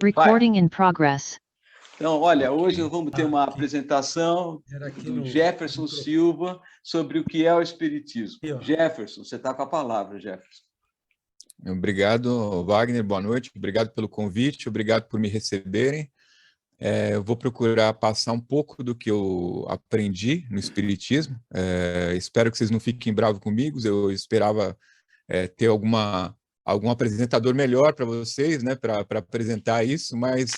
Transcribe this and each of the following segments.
Vai. Recording in progress. Então, olha, hoje nós vamos ter uma apresentação do Jefferson Silva sobre o que é o Espiritismo. Jefferson, você está com a palavra, Jefferson. Obrigado, Wagner, boa noite, obrigado pelo convite, obrigado por me receberem. Eu vou procurar passar um pouco do que eu aprendi no Espiritismo. Espero que vocês não fiquem bravos comigo, eu esperava ter algum apresentador melhor para vocês, né, para apresentar isso, mas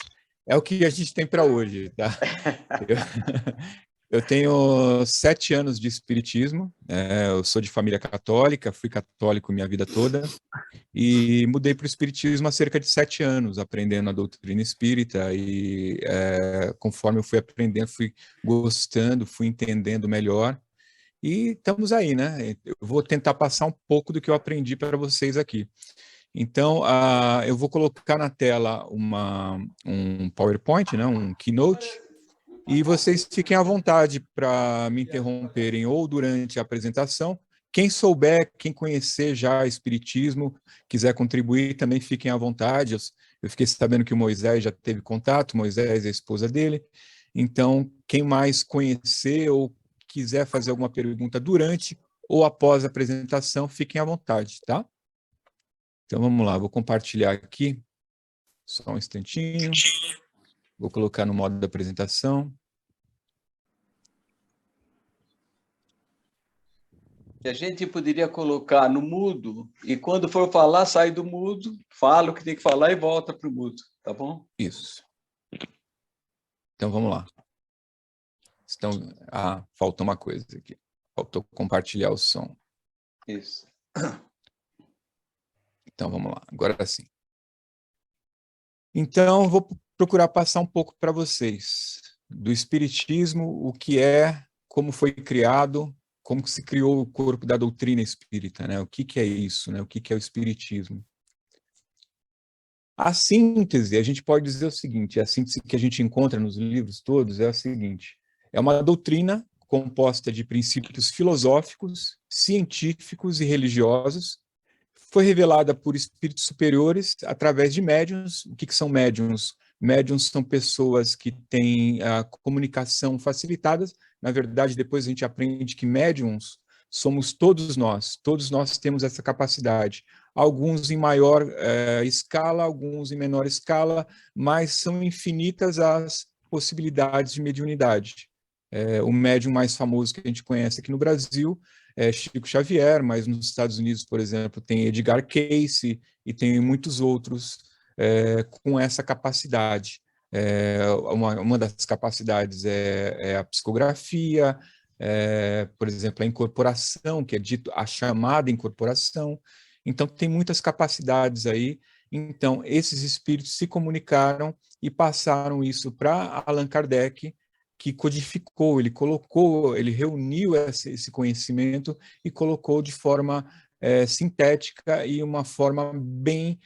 é o que a gente tem para hoje, tá? Eu tenho 7 anos de espiritismo, eu sou de família católica, fui católico minha vida toda, e mudei para o espiritismo há cerca de 7 anos, aprendendo a doutrina espírita, e conforme eu fui aprendendo, fui gostando, fui entendendo melhor, e estamos aí, né? Eu vou tentar passar um pouco do que eu aprendi para vocês aqui. Então, eu vou colocar na tela um PowerPoint, né, um Keynote, e vocês fiquem à vontade para me interromperem ou durante a apresentação. Quem souber, quem conhecer já Espiritismo, quiser contribuir, também fiquem à vontade. Eu fiquei sabendo que o Moisés já teve contato, Moisés é a esposa dele. Então, quem mais conhecer ou quiser fazer alguma pergunta durante ou após a apresentação, fiquem à vontade, tá? Então, vamos lá, vou compartilhar aqui, só um instantinho. Vou colocar no modo da apresentação. A gente poderia colocar no mudo, e quando for falar, sai do mudo, fala o que tem que falar e volta para o mudo, tá bom? Isso. Então, vamos lá. Faltou uma coisa aqui. Faltou compartilhar o som. Isso. Então, vamos lá. Agora sim. Então, eu vou procurar passar um pouco para vocês do Espiritismo, o que é, como foi criado, como se criou o corpo da doutrina espírita, né? O que é isso, né? O que é o Espiritismo? A síntese, a gente pode dizer o seguinte, a síntese que a gente encontra nos livros todos é a seguinte: é uma doutrina composta de princípios filosóficos, científicos e religiosos, foi revelada por espíritos superiores através de médiuns. O que são médiuns? Médiuns são pessoas que têm a comunicação facilitada. Na verdade, depois a gente aprende que médiuns somos todos nós temos essa capacidade. Alguns em maior escala, alguns em menor escala, mas são infinitas as possibilidades de mediunidade. O médium mais famoso que a gente conhece aqui no Brasil é Chico Xavier, mas nos Estados Unidos, por exemplo, tem Edgar Cayce e tem muitos outros com essa capacidade. Uma das capacidades é a psicografia, por exemplo, a incorporação, que é dito a chamada incorporação. Então, tem muitas capacidades aí. Então, esses espíritos se comunicaram e passaram isso para Allan Kardec, que codificou, ele reuniu esse conhecimento e colocou de forma sintética e uma forma bem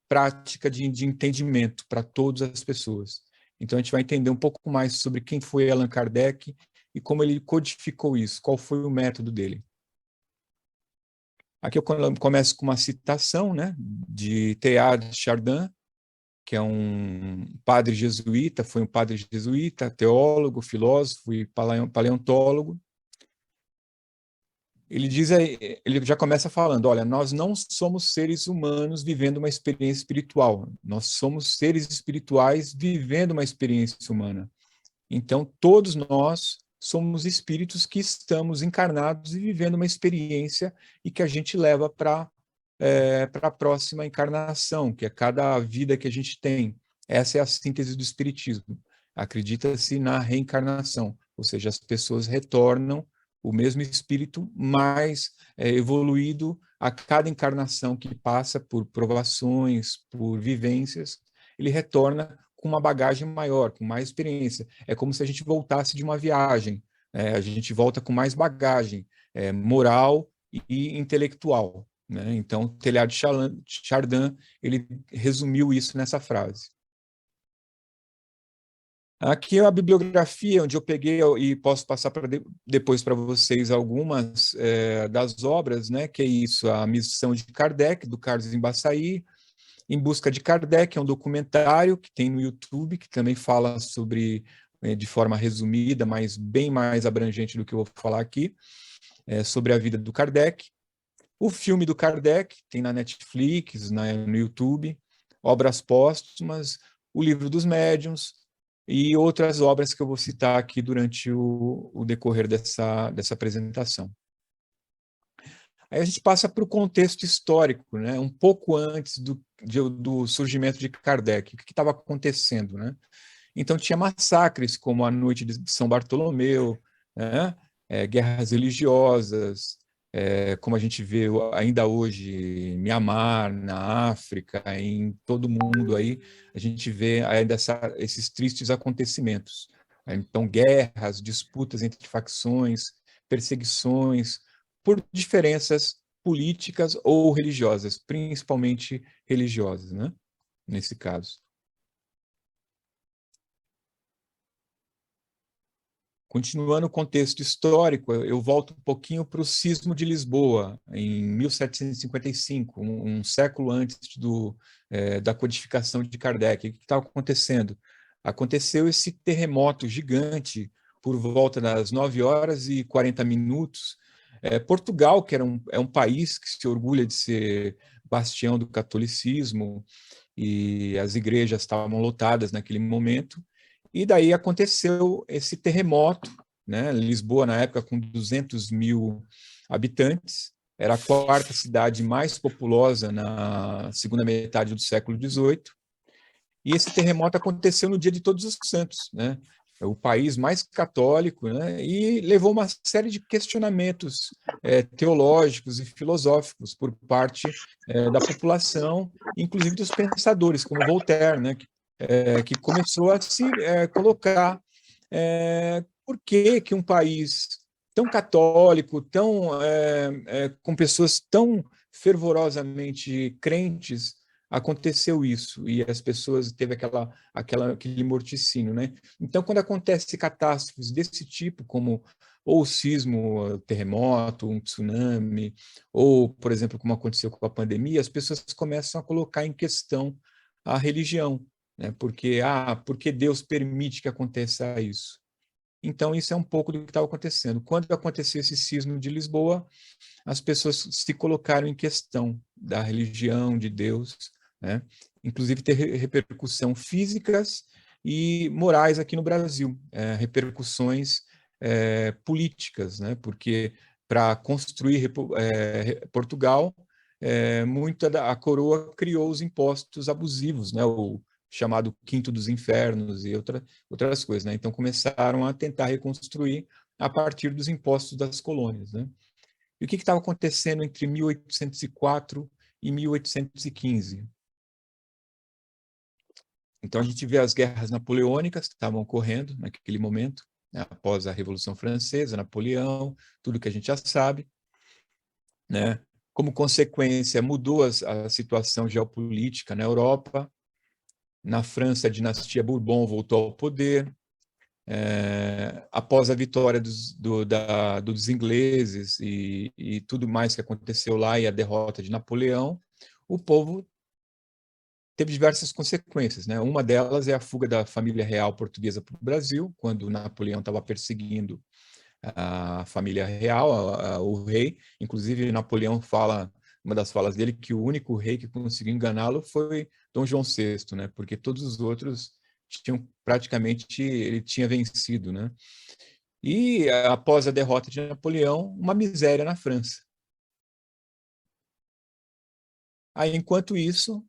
prática de entendimento para todas as pessoas. Então, a gente vai entender um pouco mais sobre quem foi Allan Kardec e como ele codificou isso, qual foi o método dele. Aqui eu começo com uma citação, né, de Teilhard de Chardin, que é um padre jesuíta, foi um padre jesuíta, teólogo, filósofo e paleontólogo. Ele já começa falando, olha, nós não somos seres humanos vivendo uma experiência espiritual, nós somos seres espirituais vivendo uma experiência humana. Então, todos nós somos espíritos que estamos encarnados e vivendo uma experiência e que a gente leva para a próxima encarnação, que é cada vida que a gente tem. Essa é a síntese do Espiritismo. Acredita-se na reencarnação, ou seja, as pessoas retornam o mesmo espírito mais evoluído a cada encarnação que passa por provações, por vivências, ele retorna com uma bagagem maior, com mais experiência. É como se a gente voltasse de uma viagem, a gente volta com mais bagagem moral e intelectual. Né? Então, Teilhard de Chardin, ele resumiu isso nessa frase. Aqui é a bibliografia, onde eu peguei e posso passar depois para vocês algumas das obras, né? Que é isso, a Missão de Kardec, do Carlos Embaçaí, Em Busca de Kardec, é um documentário que tem no YouTube, que também fala sobre, de forma resumida, mas bem mais abrangente do que eu vou falar aqui, sobre a vida do Kardec. O filme do Kardec, tem na Netflix, no YouTube, Obras Póstumas, o Livro dos Médiuns e outras obras que eu vou citar aqui durante o decorrer dessa apresentação. Aí a gente passa para o contexto histórico, né? Um pouco antes do surgimento de Kardec. O que estava acontecendo, né? Então, tinha massacres, como a Noite de São Bartolomeu, né? Guerras religiosas, como a gente vê ainda hoje em Mianmar, na África, em todo o mundo, aí, a gente vê ainda esses tristes acontecimentos. Então, guerras, disputas entre facções, perseguições, por diferenças políticas ou religiosas, principalmente religiosas, né? Nesse caso. Continuando o contexto histórico, eu volto um pouquinho para o Cisma de Lisboa, em 1755, um século antes da codificação de Kardec. O que estava acontecendo? Aconteceu esse terremoto gigante por volta das 9h40. Portugal, que é um país que se orgulha de ser bastião do catolicismo, e as igrejas estavam lotadas naquele momento, e daí aconteceu esse terremoto, né? Lisboa, na época, com 200 mil habitantes, era a quarta cidade mais populosa na segunda metade do século XVIII, e esse terremoto aconteceu no dia de Todos os Santos, né? O país mais católico, né? E levou uma série de questionamentos teológicos e filosóficos por parte da população, inclusive dos pensadores, como Voltaire, né? Que começou a se colocar por que um país tão católico, com pessoas tão fervorosamente crentes, aconteceu isso, e as pessoas teve aquele morticínio, né? Então, quando acontece catástrofes desse tipo, como ou o sismo, terremoto, um tsunami, ou, por exemplo, como aconteceu com a pandemia, as pessoas começam a colocar em questão a religião, né? Porque Deus permite que aconteça isso. Então, isso é um pouco do que estava acontecendo. Quando aconteceu esse sismo de Lisboa, as pessoas se colocaram em questão da religião, de Deus, né? Inclusive ter repercussão físicas e morais aqui no Brasil, repercussões políticas, né? Porque para construir Portugal, a coroa criou os impostos abusivos, né? O chamado Quinto dos Infernos e outras coisas, né? Então começaram a tentar reconstruir a partir dos impostos das colônias, né? E o que estava acontecendo entre 1804 e 1815? Então, a gente vê as guerras napoleônicas que estavam ocorrendo naquele momento, né, após a Revolução Francesa, Napoleão, tudo que a gente já sabe, né? Como consequência, mudou a situação geopolítica na Europa. Na França, a dinastia Bourbon voltou ao poder. Após a vitória dos ingleses e tudo mais que aconteceu lá e a derrota de Napoleão, o povo teve diversas consequências, né? Uma delas é a fuga da família real portuguesa para o Brasil, quando Napoleão estava perseguindo a família real, o rei. Inclusive, Napoleão fala, uma das falas dele, que o único rei que conseguiu enganá-lo foi Dom João VI, né? Porque todos os outros ele tinha vencido, né? E após a derrota de Napoleão, uma miséria na França. Aí, enquanto isso,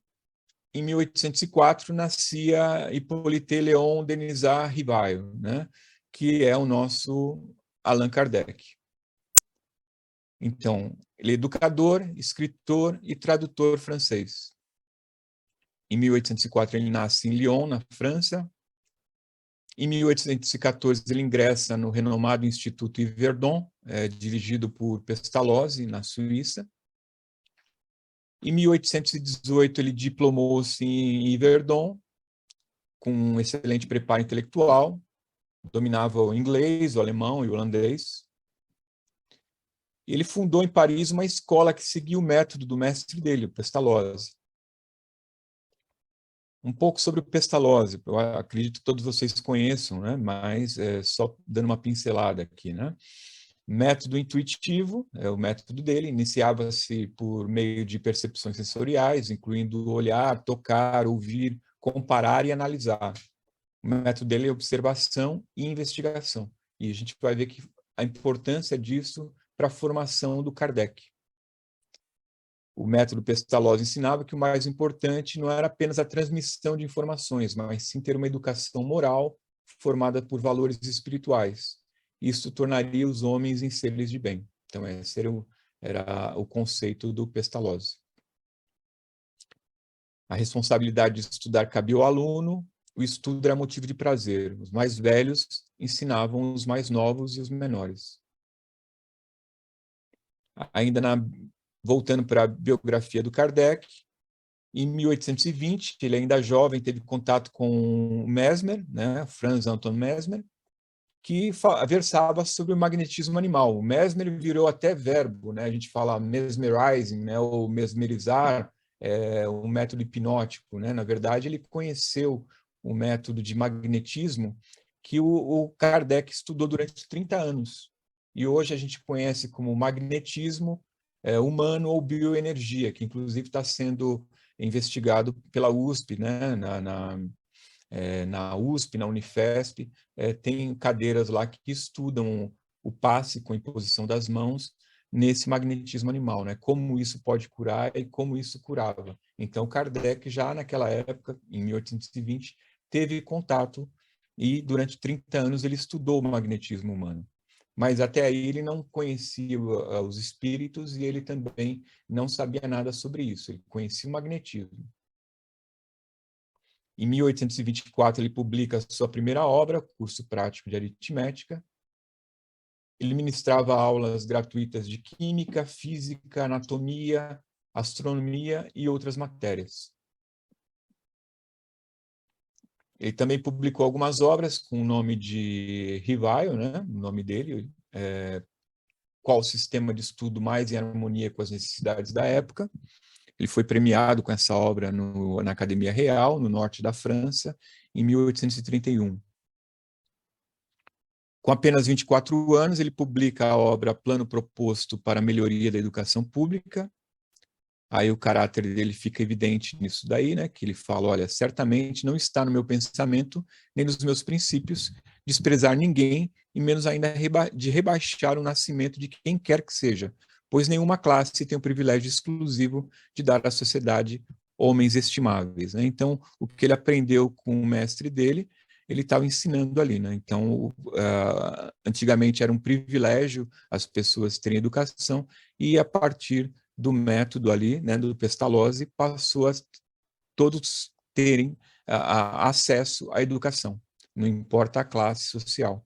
em 1804 nascia Hippolyte Léon Denisard Rivail, né? Que é o nosso Allan Kardec. Então, ele é educador, escritor e tradutor francês. Em 1804 ele nasce em Lyon, na França. Em 1814 ele ingressa no renomado Instituto Yverdon, dirigido por Pestalozzi, na Suíça. Em 1818 ele diplomou-se em Yverdon, com um excelente preparo intelectual, dominava o inglês, o alemão e o holandês. Ele fundou em Paris uma escola que seguia o método do mestre dele, o Pestalozzi. Um pouco sobre o Pestalozzi, eu acredito que todos vocês conheçam, né? Mas só dando uma pincelada aqui, né? Método intuitivo, é o método dele, iniciava-se por meio de percepções sensoriais, incluindo olhar, tocar, ouvir, comparar e analisar. O método dele é observação e investigação. E a gente vai ver que a importância disso para a formação do Kardec. O método Pestalozzi ensinava que o mais importante não era apenas a transmissão de informações, mas sim ter uma educação moral formada por valores espirituais. Isso tornaria os homens em seres de bem. Então, esse era o conceito do Pestalozzi. A responsabilidade de estudar cabia ao aluno, o estudo era motivo de prazer. Os mais velhos ensinavam os mais novos e os menores. Ainda voltando para a biografia do Kardec, em 1820, ele ainda jovem, teve contato com Mesmer, né, Franz Anton Mesmer, que versava sobre o magnetismo animal. O Mesmer virou até verbo, né? A gente fala mesmerizing, né, ou mesmerizar, um método hipnótico, né? Na verdade, ele conheceu o método de magnetismo que o Kardec estudou durante 30 anos. E hoje a gente conhece como magnetismo humano ou bioenergia, que inclusive está sendo investigado pela USP, né? Na USP, na Unifesp, tem cadeiras lá que estudam o passe com a imposição das mãos nesse magnetismo animal, né? Como isso pode curar e como isso curava. Então, Kardec, já naquela época, em 1820, teve contato e, durante 30 anos, ele estudou o magnetismo humano. Mas até aí ele não conhecia os espíritos e ele também não sabia nada sobre isso. Ele conhecia o magnetismo. Em 1824, ele publica sua primeira obra, Curso Prático de Aritmética. Ele ministrava aulas gratuitas de química, física, anatomia, astronomia e outras matérias. Ele também publicou algumas obras com o nome de Rivaio, né? O nome dele, qual o sistema de estudo mais em harmonia com as necessidades da época. Ele foi premiado com essa obra na Academia Real, no norte da França, em 1831. Com apenas 24 anos, ele publica a obra Plano Proposto para a Melhoria da Educação Pública. Aí o caráter dele fica evidente nisso daí, né? Que ele fala, olha, certamente não está no meu pensamento, nem nos meus princípios, desprezar ninguém, e menos ainda de rebaixar o nascimento de quem quer que seja, pois nenhuma classe tem o privilégio exclusivo de dar à sociedade homens estimáveis, né? Então, o que ele aprendeu com o mestre dele, ele estava ensinando ali, né? Então, antigamente era um privilégio as pessoas terem educação, e a partir do método ali, né, do Pestalozzi, passou a todos terem acesso à educação, não importa a classe social.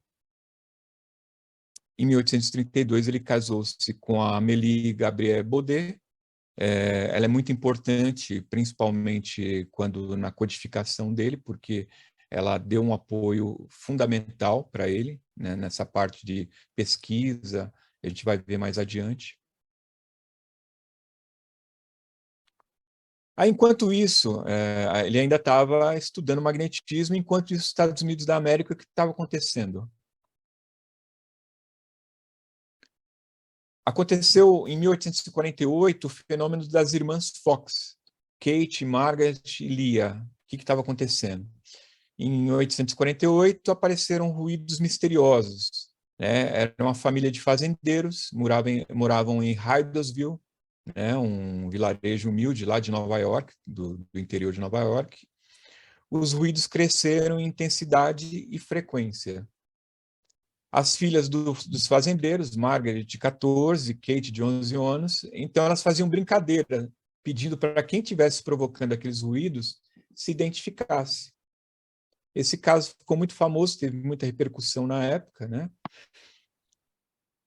Em 1832, ele casou-se com a Amélie Gabrielle Baudet. Ela é muito importante, principalmente quando na codificação dele, porque ela deu um apoio fundamental para ele, né, nessa parte de pesquisa, a gente vai ver mais adiante. Aí, enquanto isso, ele ainda estava estudando magnetismo, enquanto isso, Estados Unidos da América, o que estava acontecendo? Aconteceu em 1848 o fenômeno das irmãs Fox, Kate, Margaret e Leah. O que estava acontecendo? Em 1848 apareceram ruídos misteriosos, né? Era uma família de fazendeiros, moravam em Hydesville, né? Um vilarejo humilde lá de Nova York, do interior de Nova York. Os ruídos cresceram em intensidade e frequência. As filhas dos fazendeiros, Margaret, de 14, Kate, de 11 anos, então elas faziam brincadeira, pedindo para quem estivesse provocando aqueles ruídos se identificasse. Esse caso ficou muito famoso, teve muita repercussão na época, né?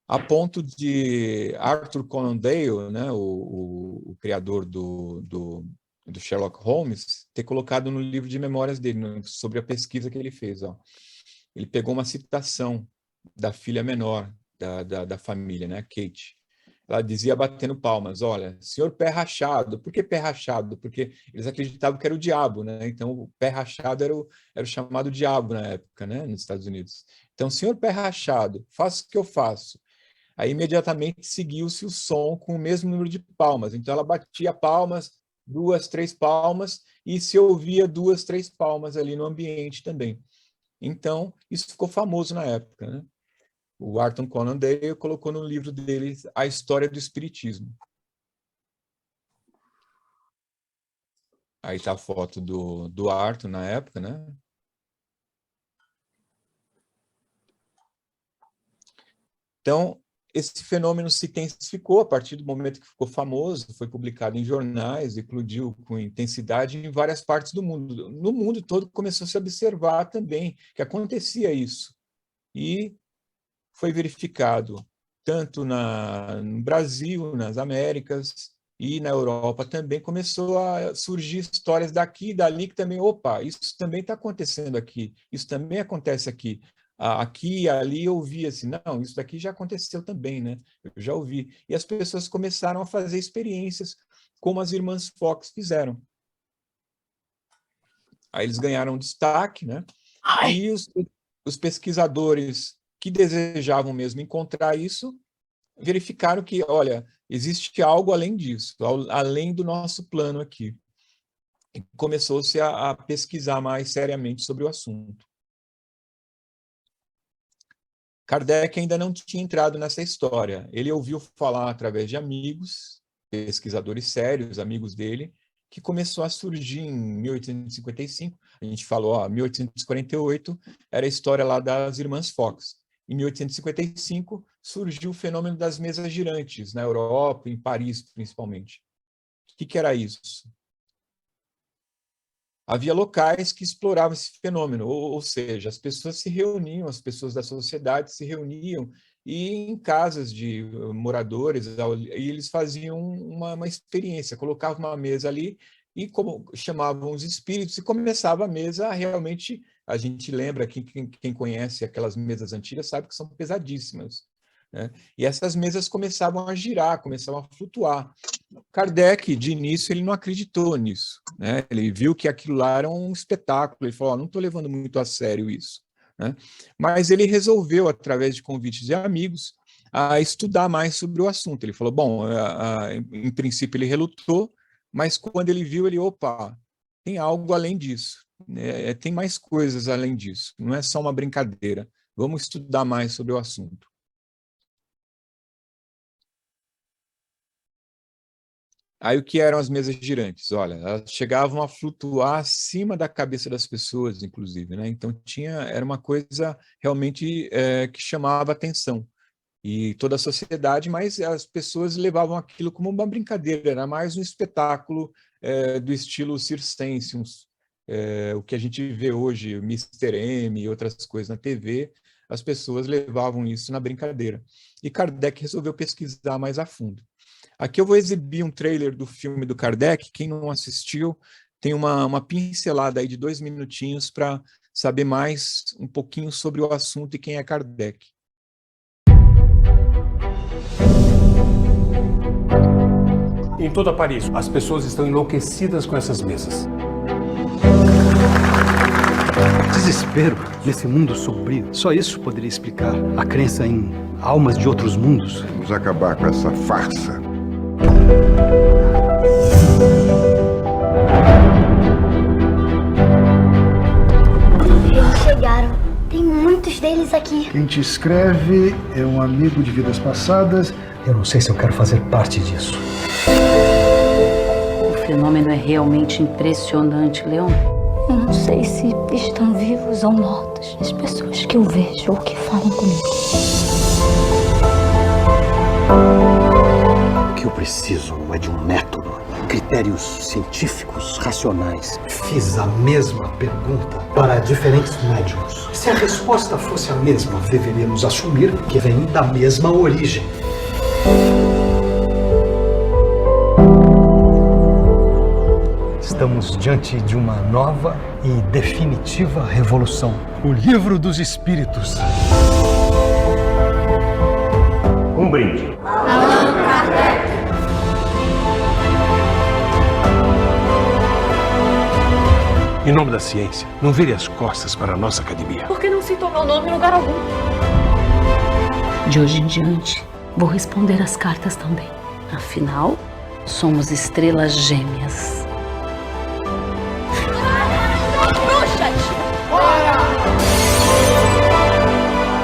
A ponto de Arthur Conan Doyle, né, o criador do Sherlock Holmes, ter colocado no livro de memórias dele, sobre a pesquisa que ele fez. Ó. Ele pegou uma citação da filha menor da família, né, Kate. ela dizia batendo palmas, olha, senhor pé rachado. Por que pé rachado? Porque eles acreditavam que era o diabo, né? Então, o pé rachado era o chamado diabo na época, né? Nos Estados Unidos. Então, senhor pé rachado, faça o que eu faço. Aí, imediatamente, seguiu-se o som com o mesmo número de palmas. Então, ela batia palmas, 2, 3 palmas, e se ouvia 2, 3 palmas ali no ambiente também. Então, isso ficou famoso na época, né? O Arthur Conan Doyle colocou no livro dele A História do Espiritismo. Aí está a foto do Arthur na época, né? Então, esse fenômeno se intensificou a partir do momento que ficou famoso, foi publicado em jornais, eclodiu com intensidade em várias partes do mundo. No mundo todo começou a se observar também que acontecia isso. E foi verificado tanto no Brasil, nas Américas e na Europa também, começou a surgir histórias daqui e dali que também, opa, isso também está acontecendo aqui, isso também acontece aqui. Aqui e ali eu ouvi assim, não, isso daqui já aconteceu também, né? Eu já ouvi. E as pessoas começaram a fazer experiências como as irmãs Fox fizeram. Aí eles ganharam destaque, né? E os pesquisadores que desejavam mesmo encontrar isso, verificaram que, olha, existe algo além disso, além do nosso plano aqui. E começou-se a pesquisar mais seriamente sobre o assunto. Kardec ainda não tinha entrado nessa história. Ele ouviu falar através de amigos, pesquisadores sérios, amigos dele, que começou a surgir em 1855. A gente falou, ó, 1848 era a história lá das irmãs Fox. Em 1855, surgiu o fenômeno das mesas girantes, na Europa, em Paris, principalmente. O que era isso? Havia locais que exploravam esse fenômeno, ou seja, as pessoas se reuniam, as pessoas da sociedade se reuniam, e em casas de moradores, e eles faziam uma experiência, colocavam uma mesa ali, e como chamavam os espíritos, e começava a mesa a realmente... A gente lembra, quem conhece aquelas mesas antigas sabe que são pesadíssimas, né? E essas mesas começavam a girar, começavam a flutuar. Kardec, de início, ele não acreditou nisso, né? Ele viu que aquilo lá era um espetáculo, ele falou, não estou levando muito a sério isso, né? Mas ele resolveu, através de convites de amigos, a estudar mais sobre o assunto. Ele falou, bom, em princípio ele relutou, mas quando ele viu, ele, opa, tem algo além disso. Tem mais coisas além disso, não é só uma brincadeira. Vamos estudar mais sobre o assunto. Aí o que eram as mesas girantes? Olha, elas chegavam a flutuar acima da cabeça das pessoas, inclusive, né? Então era uma coisa realmente que chamava atenção. E toda a sociedade, mas as pessoas levavam aquilo como uma brincadeira, era mais um espetáculo do estilo circense, o que a gente vê hoje, o Mr. M e outras coisas na TV, as pessoas levavam isso na brincadeira. E Kardec resolveu pesquisar mais a fundo. Aqui eu vou exibir um trailer do filme do Kardec, quem não assistiu, tem uma pincelada aí de 2 minutinhos para saber mais um pouquinho sobre o assunto e quem é Kardec. Em toda Paris, as pessoas estão enlouquecidas com essas mesas. Desespero nesse mundo sombrio. Só isso poderia explicar a crença em almas de outros mundos. Vamos acabar com essa farsa. Eles chegaram. Tem muitos deles aqui. Quem te escreve é um amigo de vidas passadas. Eu não sei se eu quero fazer parte disso. O fenômeno é realmente impressionante, Leon. Eu não sei se estão vivos ou mortos. As pessoas que eu vejo ou que falam comigo. O que eu preciso é de um método, critérios científicos, racionais. Fiz a mesma pergunta para diferentes médiums. Se a resposta fosse a mesma, deveríamos assumir que vem da mesma origem. Estamos diante de uma nova e definitiva revolução. O Livro dos Espíritos. Um brinde. Allan Em nome da ciência, não vire as costas para a nossa academia. Por que não citou meu nome em lugar algum? De hoje em diante, vou responder as cartas também. Afinal, somos estrelas gêmeas.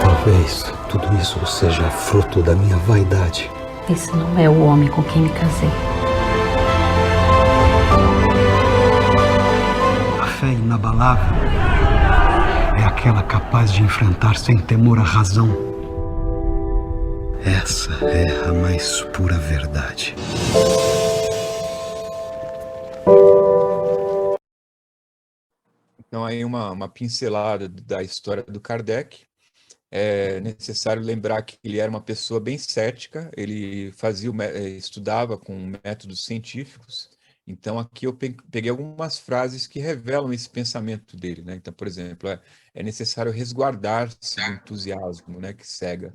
Talvez tudo isso seja fruto da minha vaidade. Esse não é o homem com quem me casei. A fé inabalável é aquela capaz de enfrentar sem temor a razão. Essa é a mais pura verdade. Então, aí uma pincelada da história do Kardec. É necessário lembrar que ele era uma pessoa bem cética, ele estudava com métodos científicos. Então, aqui eu peguei algumas frases que revelam esse pensamento dele, né? Então, por exemplo, é necessário resguardar-se do entusiasmo, né, que cega.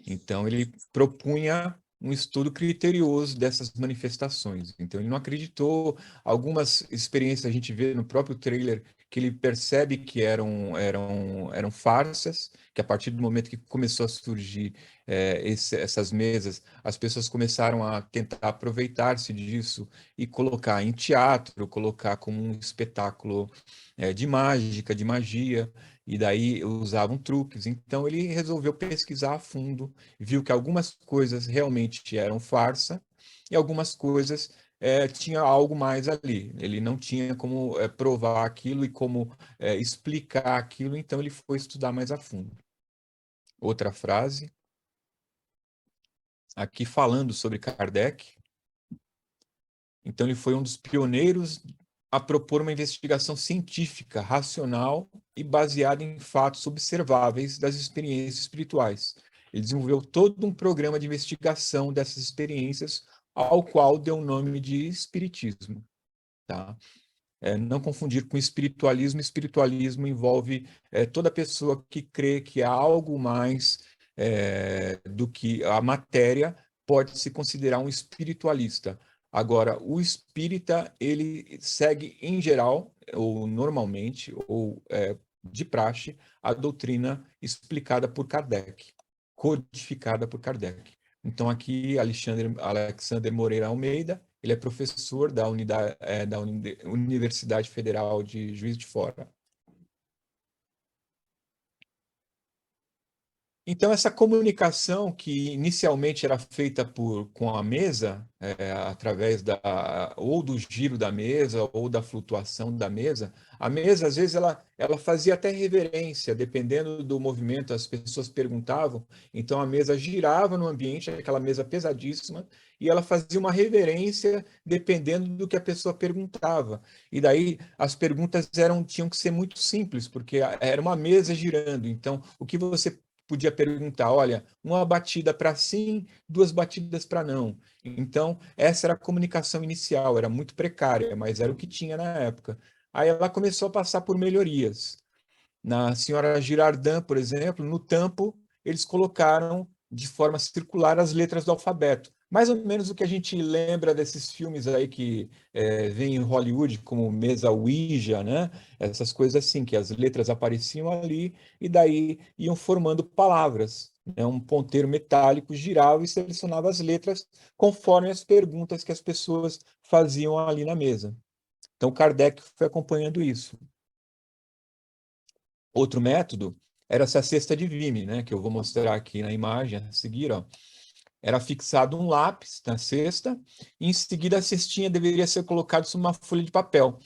Então, ele propunha um estudo criterioso dessas manifestações. Então, ele não acreditou. Algumas experiências a gente vê no próprio trailer que ele percebe que eram farsas, que a partir do momento que começou a surgir essas mesas, as pessoas começaram a tentar aproveitar-se disso e colocar em teatro, colocar como um espetáculo de mágica, de magia, e daí usavam truques. Então ele resolveu pesquisar a fundo, viu que algumas coisas realmente eram farsa e algumas coisas tinha algo mais ali. Ele não tinha como provar aquilo e como explicar aquilo, então ele foi estudar mais a fundo. Outra frase, aqui falando sobre Kardec. Então ele foi um dos pioneiros a propor uma investigação científica, racional e baseada em fatos observáveis das experiências espirituais. Ele desenvolveu todo um programa de investigação dessas experiências, ao qual deu o nome de espiritismo. Tá? Não confundir com espiritualismo. Espiritualismo envolve toda pessoa que crê que há algo mais do que a matéria, pode se considerar um espiritualista. Agora, o espírita, ele segue em geral, ou normalmente, ou de praxe, a doutrina explicada por Kardec, codificada por Kardec. Então, aqui, Alexander Moreira Almeida, ele é professor da Universidade Federal de Juiz de Fora. Então, essa comunicação que inicialmente era feita com a mesa, através ou do giro da mesa, ou da flutuação da mesa, a mesa, às vezes, ela fazia até reverência, dependendo do movimento, as pessoas perguntavam, então a mesa girava no ambiente, aquela mesa pesadíssima, e ela fazia uma reverência dependendo do que a pessoa perguntava. E daí as perguntas tinham que ser muito simples, porque era uma mesa girando, então o que você podia perguntar, olha, uma batida para sim, 2 batidas para não. Então, essa era a comunicação inicial, era muito precária, mas era o que tinha na época. Aí ela começou a passar por melhorias. Na Senhora Girardin, por exemplo, no tampo, eles colocaram de forma circular as letras do alfabeto. Mais ou menos o que a gente lembra desses filmes aí que vem em Hollywood, como Mesa Ouija, né? Essas coisas assim, que as letras apareciam ali e daí iam formando palavras. Né? Um ponteiro metálico girava e selecionava as letras conforme as perguntas que as pessoas faziam ali na mesa. Então, Kardec foi acompanhando isso. Outro método era essa cesta de Vimy, né? Que eu vou mostrar aqui na imagem a seguir, ó. Era fixado um lápis na cesta, e em seguida a cestinha deveria ser colocada sobre uma folha de papel.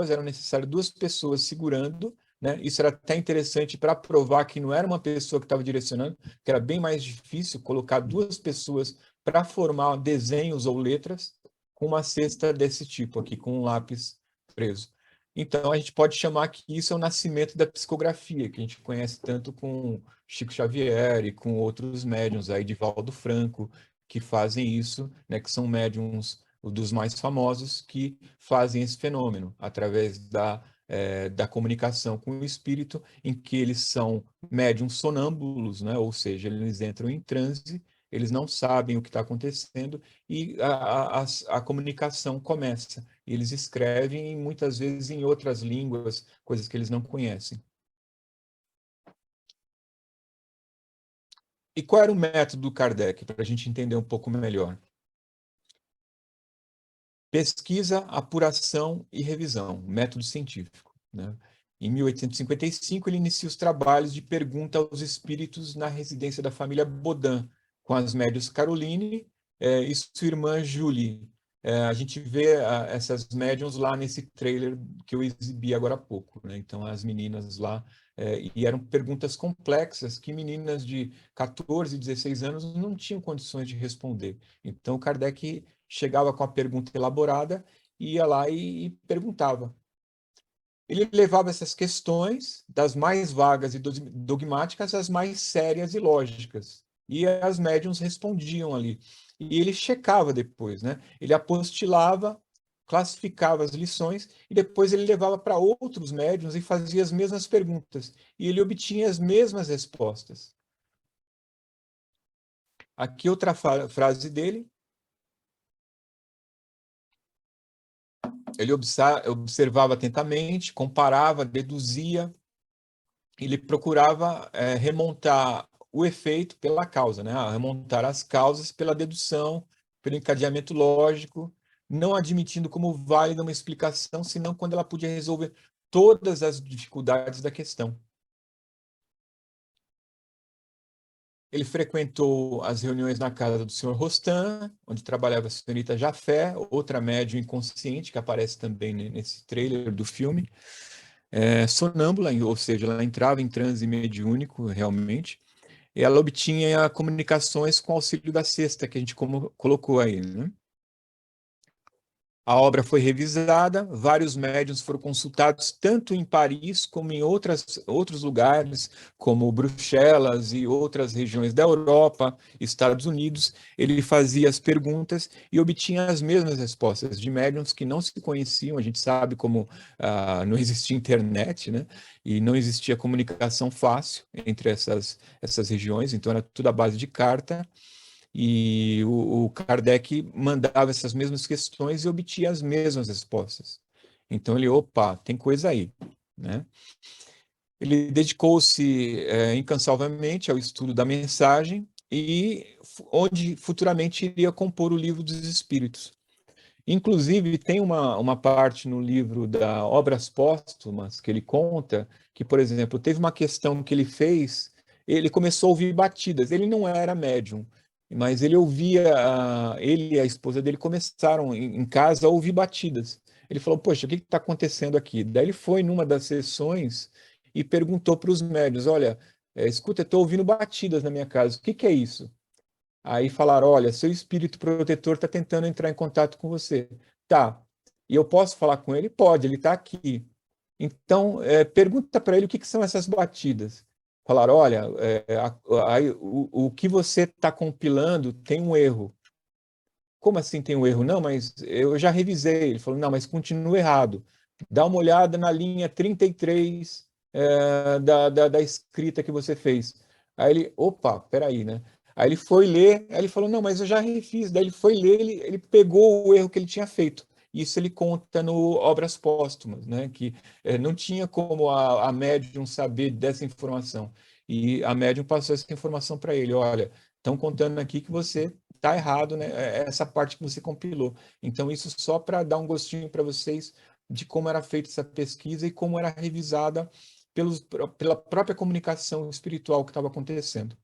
Eram necessárias 2 pessoas segurando, né? Isso era até interessante para provar que não era uma pessoa que estava direcionando, que era bem mais difícil colocar 2 pessoas para formar desenhos ou letras com uma cesta desse tipo aqui, com um lápis preso. Então, a gente pode chamar que isso é o nascimento da psicografia, que a gente conhece tanto com Chico Xavier e com outros médiuns, aí de Valdo Franco, que fazem isso, né, que são médiuns dos mais famosos, que fazem esse fenômeno, através da comunicação com o espírito, em que eles são médiuns sonâmbulos, né, ou seja, eles entram em transe eles não sabem o que está acontecendo e a comunicação começa. Eles escrevem, muitas vezes, em outras línguas, coisas que eles não conhecem. E qual era o método do Kardec, para a gente entender um pouco melhor? Pesquisa, apuração e revisão, método científico, né? Em 1855, ele inicia os trabalhos de pergunta aos espíritos na residência da família Baudin, com as médiuns Caroline e sua irmã Julie. A gente vê essas médiuns lá nesse trailer que eu exibi agora há pouco, né? Então, as meninas lá, e eram perguntas complexas que meninas de 14, 16 anos não tinham condições de responder. Então, Kardec chegava com a pergunta elaborada, ia lá e perguntava. Ele levava essas questões, das mais vagas e dogmáticas, às mais sérias e lógicas. E as médiuns respondiam ali. E ele checava depois, né? Ele apostilava, classificava as lições, e depois ele levava para outros médiuns e fazia as mesmas perguntas. E ele obtinha as mesmas respostas. Aqui outra frase dele. Ele observava atentamente, comparava, deduzia, ele procurava remontar o efeito pela causa, né? Remontar as causas pela dedução, pelo encadeamento lógico, não admitindo como válida uma explicação, senão quando ela podia resolver todas as dificuldades da questão. Ele frequentou as reuniões na casa do Sr. Rostand, onde trabalhava a senhorita Jafé, outra médium inconsciente, que aparece também nesse trailer do filme. Sonâmbula, ou seja, ela entrava em transe mediúnico, realmente. E ela obtinha comunicações com auxílio da cesta, que a gente colocou aí, né? A obra foi revisada, vários médiuns foram consultados, tanto em Paris como em outros lugares, como Bruxelas e outras regiões da Europa, Estados Unidos. Ele fazia as perguntas e obtinha as mesmas respostas de médiuns que não se conheciam. A gente sabe como não existia internet, né? E não existia comunicação fácil entre essas regiões, então era tudo à base de carta. E o Kardec mandava essas mesmas questões e obtinha as mesmas respostas. Então ele, opa, tem coisa aí, né? Ele dedicou-se incansavelmente ao estudo da mensagem e onde futuramente iria compor o Livro dos Espíritos. Inclusive, tem uma parte no livro da Obras Póstumas que ele conta que, por exemplo, teve uma questão que ele fez, ele começou a ouvir batidas, ele não era médium, mas ele ouvia, ele e a esposa dele começaram em casa a ouvir batidas. Ele falou, poxa, o que está acontecendo aqui? Daí ele foi numa das sessões e perguntou para os médiuns, olha, escuta, eu estou ouvindo batidas na minha casa, o que é isso? Aí falaram, olha, seu espírito protetor está tentando entrar em contato com você. Tá, e eu posso falar com ele? Pode, ele está aqui. Então, pergunta para ele o que são essas batidas. Falaram, olha, o que você está compilando tem um erro. Como assim tem um erro? Não, mas eu já revisei. Ele falou, não, mas continua errado. Dá uma olhada na linha 33 da escrita que você fez. Aí ele, opa, peraí, né? Aí ele foi ler, aí ele falou, não, mas eu já refiz. Daí ele foi ler, ele pegou o erro que ele tinha feito. Isso ele conta no Obras Póstumas, né? Que não tinha como a médium saber dessa informação. E a médium passou essa informação para ele, olha, estão contando aqui que você está errado, né? Essa parte que você compilou. Então, isso só para dar um gostinho para vocês de como era feita essa pesquisa e como era revisada pela própria comunicação espiritual que estava acontecendo.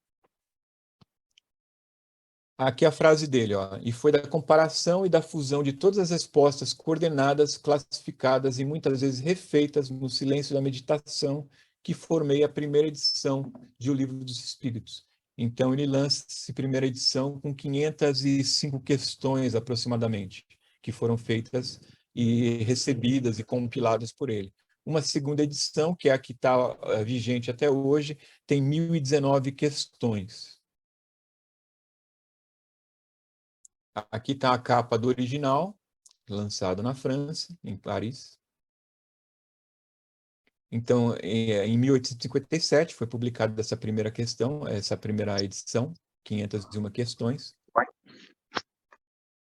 Aqui a frase dele, ó, e foi da comparação e da fusão de todas as respostas coordenadas, classificadas e muitas vezes refeitas no silêncio da meditação que formei a primeira edição de O Livro dos Espíritos. Então ele lança essa primeira edição com 505 questões aproximadamente, que foram feitas e recebidas e compiladas por ele. Uma segunda edição, que é a que está vigente até hoje, tem 1019 questões. Aqui está a capa do original, lançado na França, em Paris. Então, em 1857 foi publicada essa primeira questão, essa primeira edição, 501 Questões.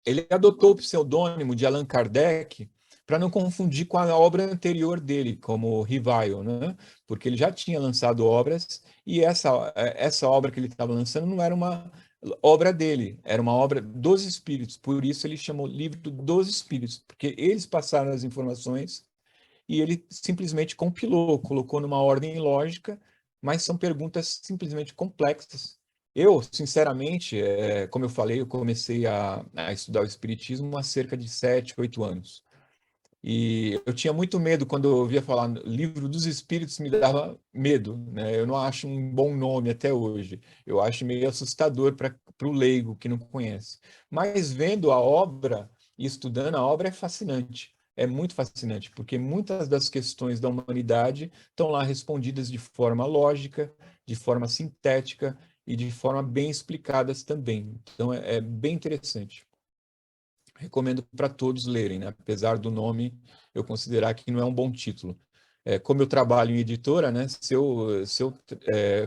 Ele adotou o pseudônimo de Allan Kardec para não confundir com a obra anterior dele, como Revival, né? Porque ele já tinha lançado obras, e essa obra que ele estava lançando não era uma obra dele, era uma obra dos Espíritos. Por isso ele chamou Livro dos Espíritos, porque eles passaram as informações e ele simplesmente compilou, colocou numa ordem lógica, mas são perguntas simplesmente complexas. Eu, sinceramente, como eu falei, eu comecei a estudar o Espiritismo há cerca de 7, 8 anos. E eu tinha muito medo quando eu ouvia falar Livro dos Espíritos, me dava medo, né? Eu não acho um bom nome até hoje. Eu acho meio assustador para o leigo que não conhece. Mas vendo a obra e estudando a obra é fascinante. É muito fascinante, porque muitas das questões da humanidade estão lá respondidas de forma lógica, de forma sintética e de forma bem explicadas também. Então é bem interessante. Recomendo para todos lerem, né? Apesar do nome eu considerar que não é um bom título. Como eu trabalho em editora, né? Se eu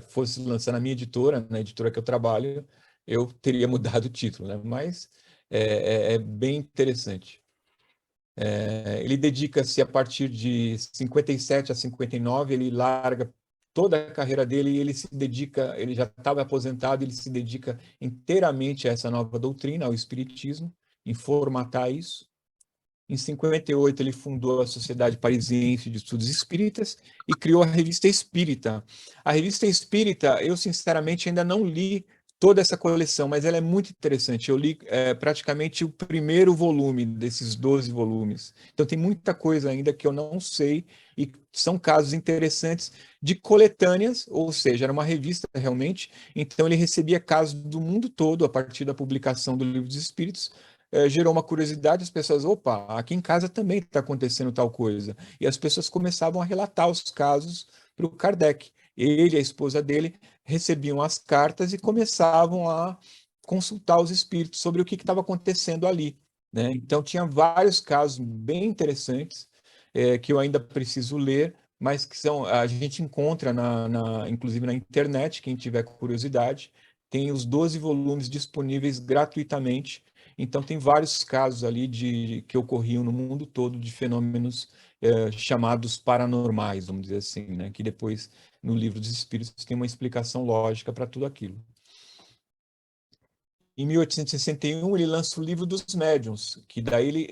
fosse lançar na minha editora, na editora que eu trabalho, eu teria mudado o título, né? Mas é bem interessante. Ele dedica-se a partir de 57 a 59, ele larga toda a carreira dele e ele se dedica, ele já estava aposentado, ele se dedica inteiramente a essa nova doutrina, ao Espiritismo, em formatar isso. Em 58, ele fundou a Sociedade Parisiense de Estudos Espíritas e criou a Revista Espírita. A Revista Espírita, eu sinceramente ainda não li toda essa coleção, mas ela é muito interessante. Eu li praticamente o primeiro volume desses 12 volumes. Então tem muita coisa ainda que eu não sei e são casos interessantes de coletâneas, ou seja, era uma revista realmente. Então ele recebia casos do mundo todo a partir da publicação do Livro dos Espíritos. Gerou uma curiosidade, as pessoas, opa, aqui em casa também está acontecendo tal coisa. E as pessoas começavam a relatar os casos para o Kardec. Ele e a esposa dele recebiam as cartas e começavam a consultar os espíritos sobre o que estava acontecendo ali, né? Então, tinha vários casos bem interessantes que eu ainda preciso ler, mas que a gente encontra, inclusive na internet, quem tiver curiosidade, tem os 12 volumes disponíveis gratuitamente. Então, tem vários casos ali que ocorriam no mundo todo de fenômenos chamados paranormais, vamos dizer assim, né? Que depois, no Livro dos Espíritos, tem uma explicação lógica para tudo aquilo. Em 1861, ele lança o Livro dos Médiuns, que daí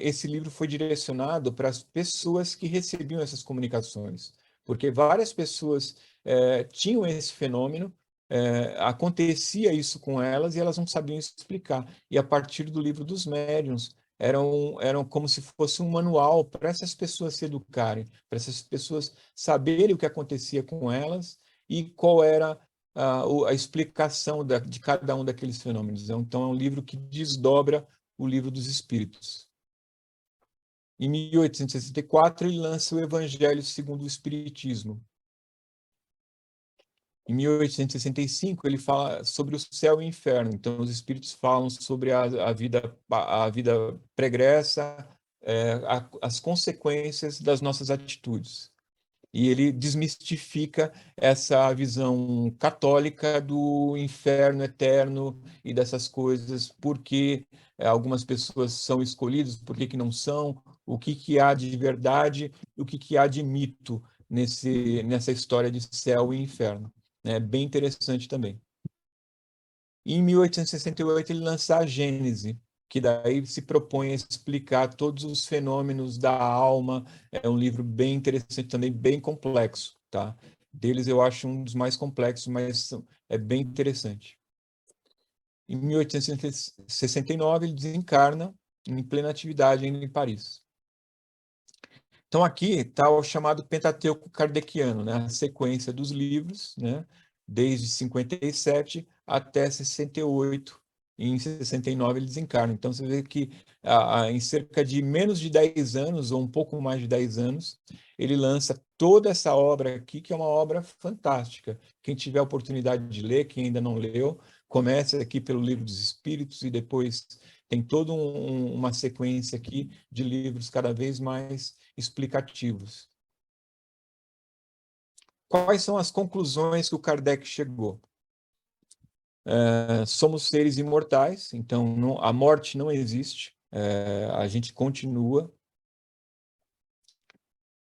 esse livro foi direcionado para as pessoas que recebiam essas comunicações, porque várias pessoas tinham esse fenômeno, acontecia isso com elas e elas não sabiam explicar. E a partir do Livro dos Médiuns, eram como se fosse um manual para essas pessoas se educarem, para essas pessoas saberem o que acontecia com elas e qual era a explicação de cada um daqueles fenômenos. Então, é um livro que desdobra o Livro dos Espíritos. Em 1864, ele lança o Evangelho segundo o Espiritismo. Em 1865, ele fala sobre o céu e o inferno. Então, os espíritos falam sobre a vida pregressa, as consequências das nossas atitudes. E ele desmistifica essa visão católica do inferno eterno e dessas coisas, por que algumas pessoas são escolhidas, por que não são, o que há de verdade, o que há de mito nessa história de céu e inferno. É bem interessante também. Em 1868, ele lança a Gênese, que daí se propõe a explicar todos os fenômenos da alma. É um livro bem interessante também, bem complexo, tá? Deles eu acho um dos mais complexos, mas é bem interessante. Em 1869, ele desencarna em plena atividade ainda em Paris. Então aqui está o chamado Pentateuco Kardeciano, né? A sequência dos livros, né? Desde 57 até 68, e em 69 ele desencarna. Então você vê que em cerca de menos de 10 anos, ou um pouco mais de 10 anos, ele lança toda essa obra aqui, que é uma obra fantástica. Quem tiver a oportunidade de ler, quem ainda não leu, comece aqui pelo Livro dos Espíritos e depois tem toda uma sequência aqui de livros cada vez mais explicativos. Quais são as conclusões que o Kardec chegou? somos seres imortais, então a morte não existe, a gente continua.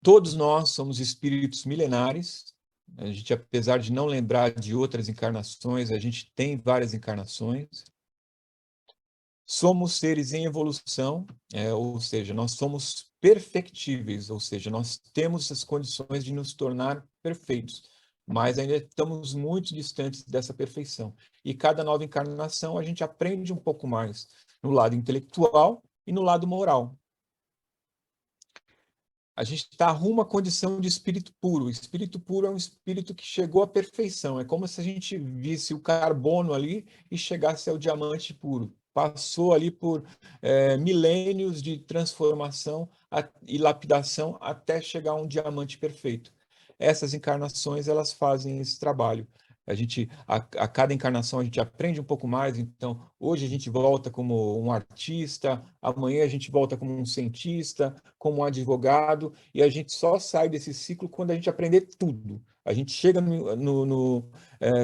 Todos nós somos espíritos milenares, a gente, apesar de não lembrar de outras encarnações, a gente tem várias encarnações. Somos seres em evolução, ou seja, nós somos perfectíveis, ou seja, nós temos as condições de nos tornar perfeitos, mas ainda estamos muito distantes dessa perfeição. E cada nova encarnação a gente aprende um pouco mais no lado intelectual e no lado moral. A gente está rumo à condição de espírito puro. O espírito puro é um espírito que chegou à perfeição. É como se a gente visse o carbono ali e chegasse ao diamante puro. Passou ali por milênios de transformação e lapidação até chegar a um diamante perfeito. Essas encarnações, elas fazem esse trabalho. A cada encarnação a gente aprende um pouco mais, então hoje a gente volta como um artista, amanhã a gente volta como um cientista, como um advogado, e a gente só sai desse ciclo quando a gente aprender tudo. A gente chega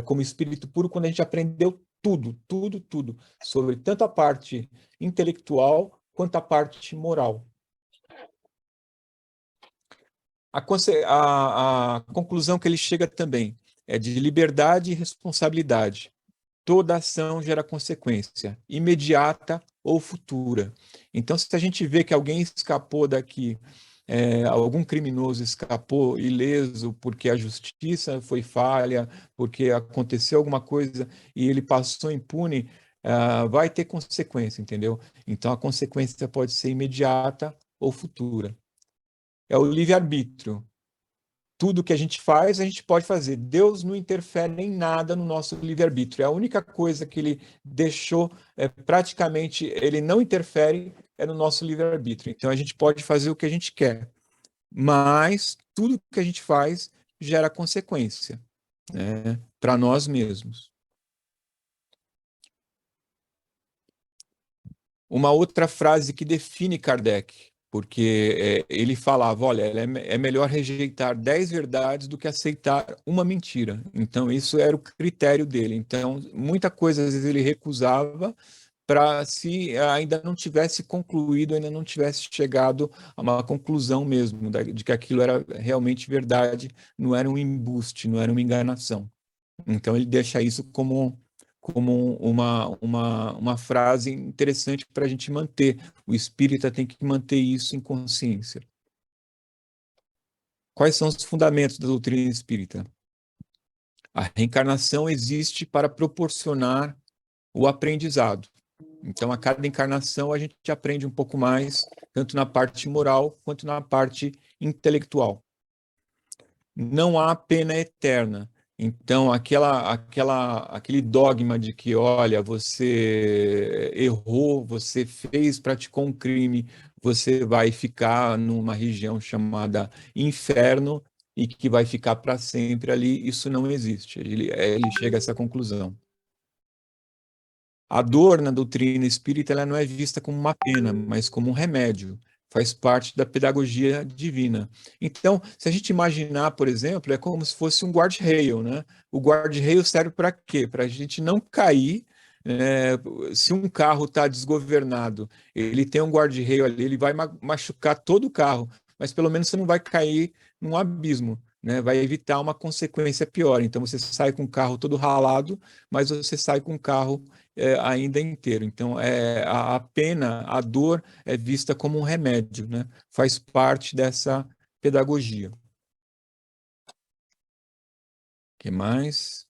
como espírito puro quando a gente aprendeu tudo, sobre tanto a parte intelectual quanto a parte moral. A conclusão que ele chega também é de liberdade e responsabilidade. Toda ação gera consequência, imediata ou futura. Então, se a gente vê que alguém escapou daqui, algum criminoso escapou ileso porque a justiça foi falha, porque aconteceu alguma coisa e ele passou impune, vai ter consequência, entendeu? Então, a consequência pode ser imediata ou futura. É o livre-arbítrio. Tudo que a gente faz, a gente pode fazer. Deus não interfere em nada no nosso livre-arbítrio. A única coisa que ele deixou, praticamente, ele não interfere, é no nosso livre-arbítrio. Então, a gente pode fazer o que a gente quer. Mas tudo que a gente faz gera consequência, né, para nós mesmos. Uma outra frase que define Kardec, porque ele falava, olha, é melhor rejeitar 10 verdades do que aceitar uma mentira. Então, isso era o critério dele. Então, muita coisa, às vezes, ele recusava para se ainda não tivesse concluído, ainda não tivesse chegado a uma conclusão mesmo, de que aquilo era realmente verdade, não era um embuste, não era uma enganação. Então, ele deixa isso como uma frase interessante para a gente manter. O espírita tem que manter isso em consciência. Quais são os fundamentos da doutrina espírita? A reencarnação existe para proporcionar o aprendizado. Então, a cada encarnação, a gente aprende um pouco mais, tanto na parte moral quanto na parte intelectual. Não há pena eterna. Então, aquele dogma de que, olha, você errou, você praticou um crime, você vai ficar numa região chamada inferno e que vai ficar para sempre ali, isso não existe. Ele chega a essa conclusão. A dor na doutrina espírita, ela não é vista como uma pena, mas como um remédio. Faz parte da pedagogia divina. Então, se a gente imaginar, por exemplo, é como se fosse um guarda-rail, né? O guarda-rail serve para quê? Para a gente não cair. Se um carro está desgovernado, ele tem um guarda-rail ali, ele vai machucar todo o carro, mas pelo menos você não vai cair num abismo, né? Vai evitar uma consequência pior. Então, você sai com o carro todo ralado, mas você sai com o carro ainda inteiro. Então, a pena, a dor é vista como um remédio, né? Faz parte dessa pedagogia. O que mais?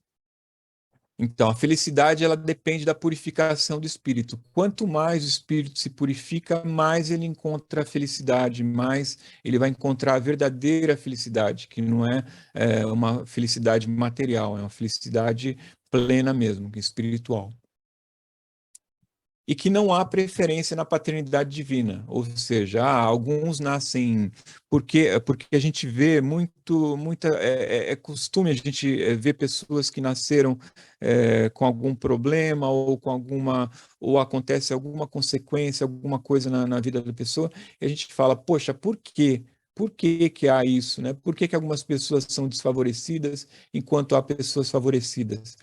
Então, a felicidade, ela depende da purificação do espírito. Quanto mais o espírito se purifica, mais ele encontra a felicidade, mais ele vai encontrar a verdadeira felicidade, que não é uma felicidade material, é uma felicidade plena mesmo, espiritual. E que não há preferência na paternidade divina, ou seja, alguns nascem porque a gente vê é costume a gente ver pessoas que nasceram com algum problema ou acontece alguma consequência, alguma coisa na vida da pessoa, e a gente fala, poxa, por quê? Por que há isso, né? Por que algumas pessoas são desfavorecidas enquanto há pessoas favorecidas?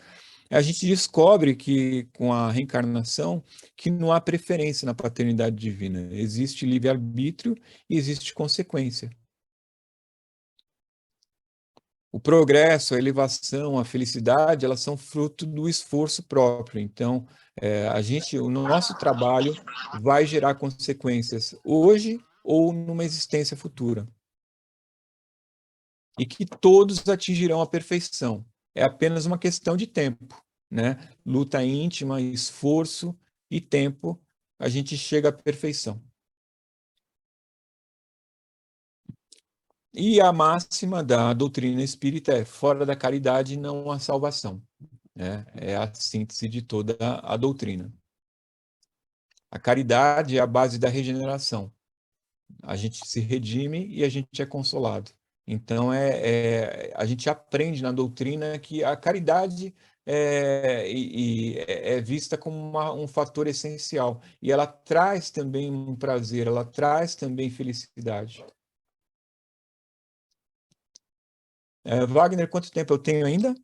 A gente descobre que, com a reencarnação, que não há preferência na paternidade divina. Existe livre-arbítrio e existe consequência. O progresso, a elevação, a felicidade, elas são fruto do esforço próprio. Então, o nosso trabalho vai gerar consequências hoje ou numa existência futura. E que todos atingirão a perfeição. É apenas uma questão de tempo, né? Luta íntima, esforço e tempo, a gente chega à perfeição. E a máxima da doutrina espírita é: fora da caridade não há salvação. É a síntese de toda a doutrina. A caridade é a base da regeneração. A gente se redime e a gente é consolado. Então, a gente aprende na doutrina que a caridade é vista como um fator essencial. E ela traz também um prazer, ela traz também felicidade. Wagner, quanto tempo eu tenho ainda?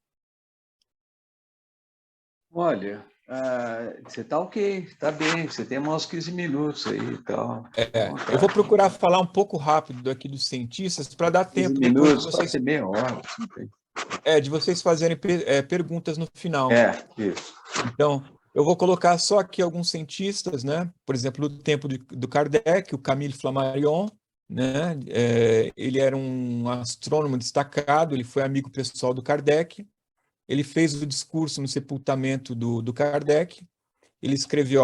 Olha, você está ok, está bem, você tem uns 15 minutos aí e tal. Eu vou procurar falar um pouco rápido aqui dos cientistas para dar tempo 15 minutos, de pode ser meia hora. de vocês fazerem perguntas no final. Isso. Então, eu vou colocar só aqui alguns cientistas, né? Por exemplo, no tempo do Kardec, o Camille Flammarion, né? Ele era um astrônomo destacado, ele foi amigo pessoal do Kardec, ele fez o discurso no sepultamento do Kardec, ele escreveu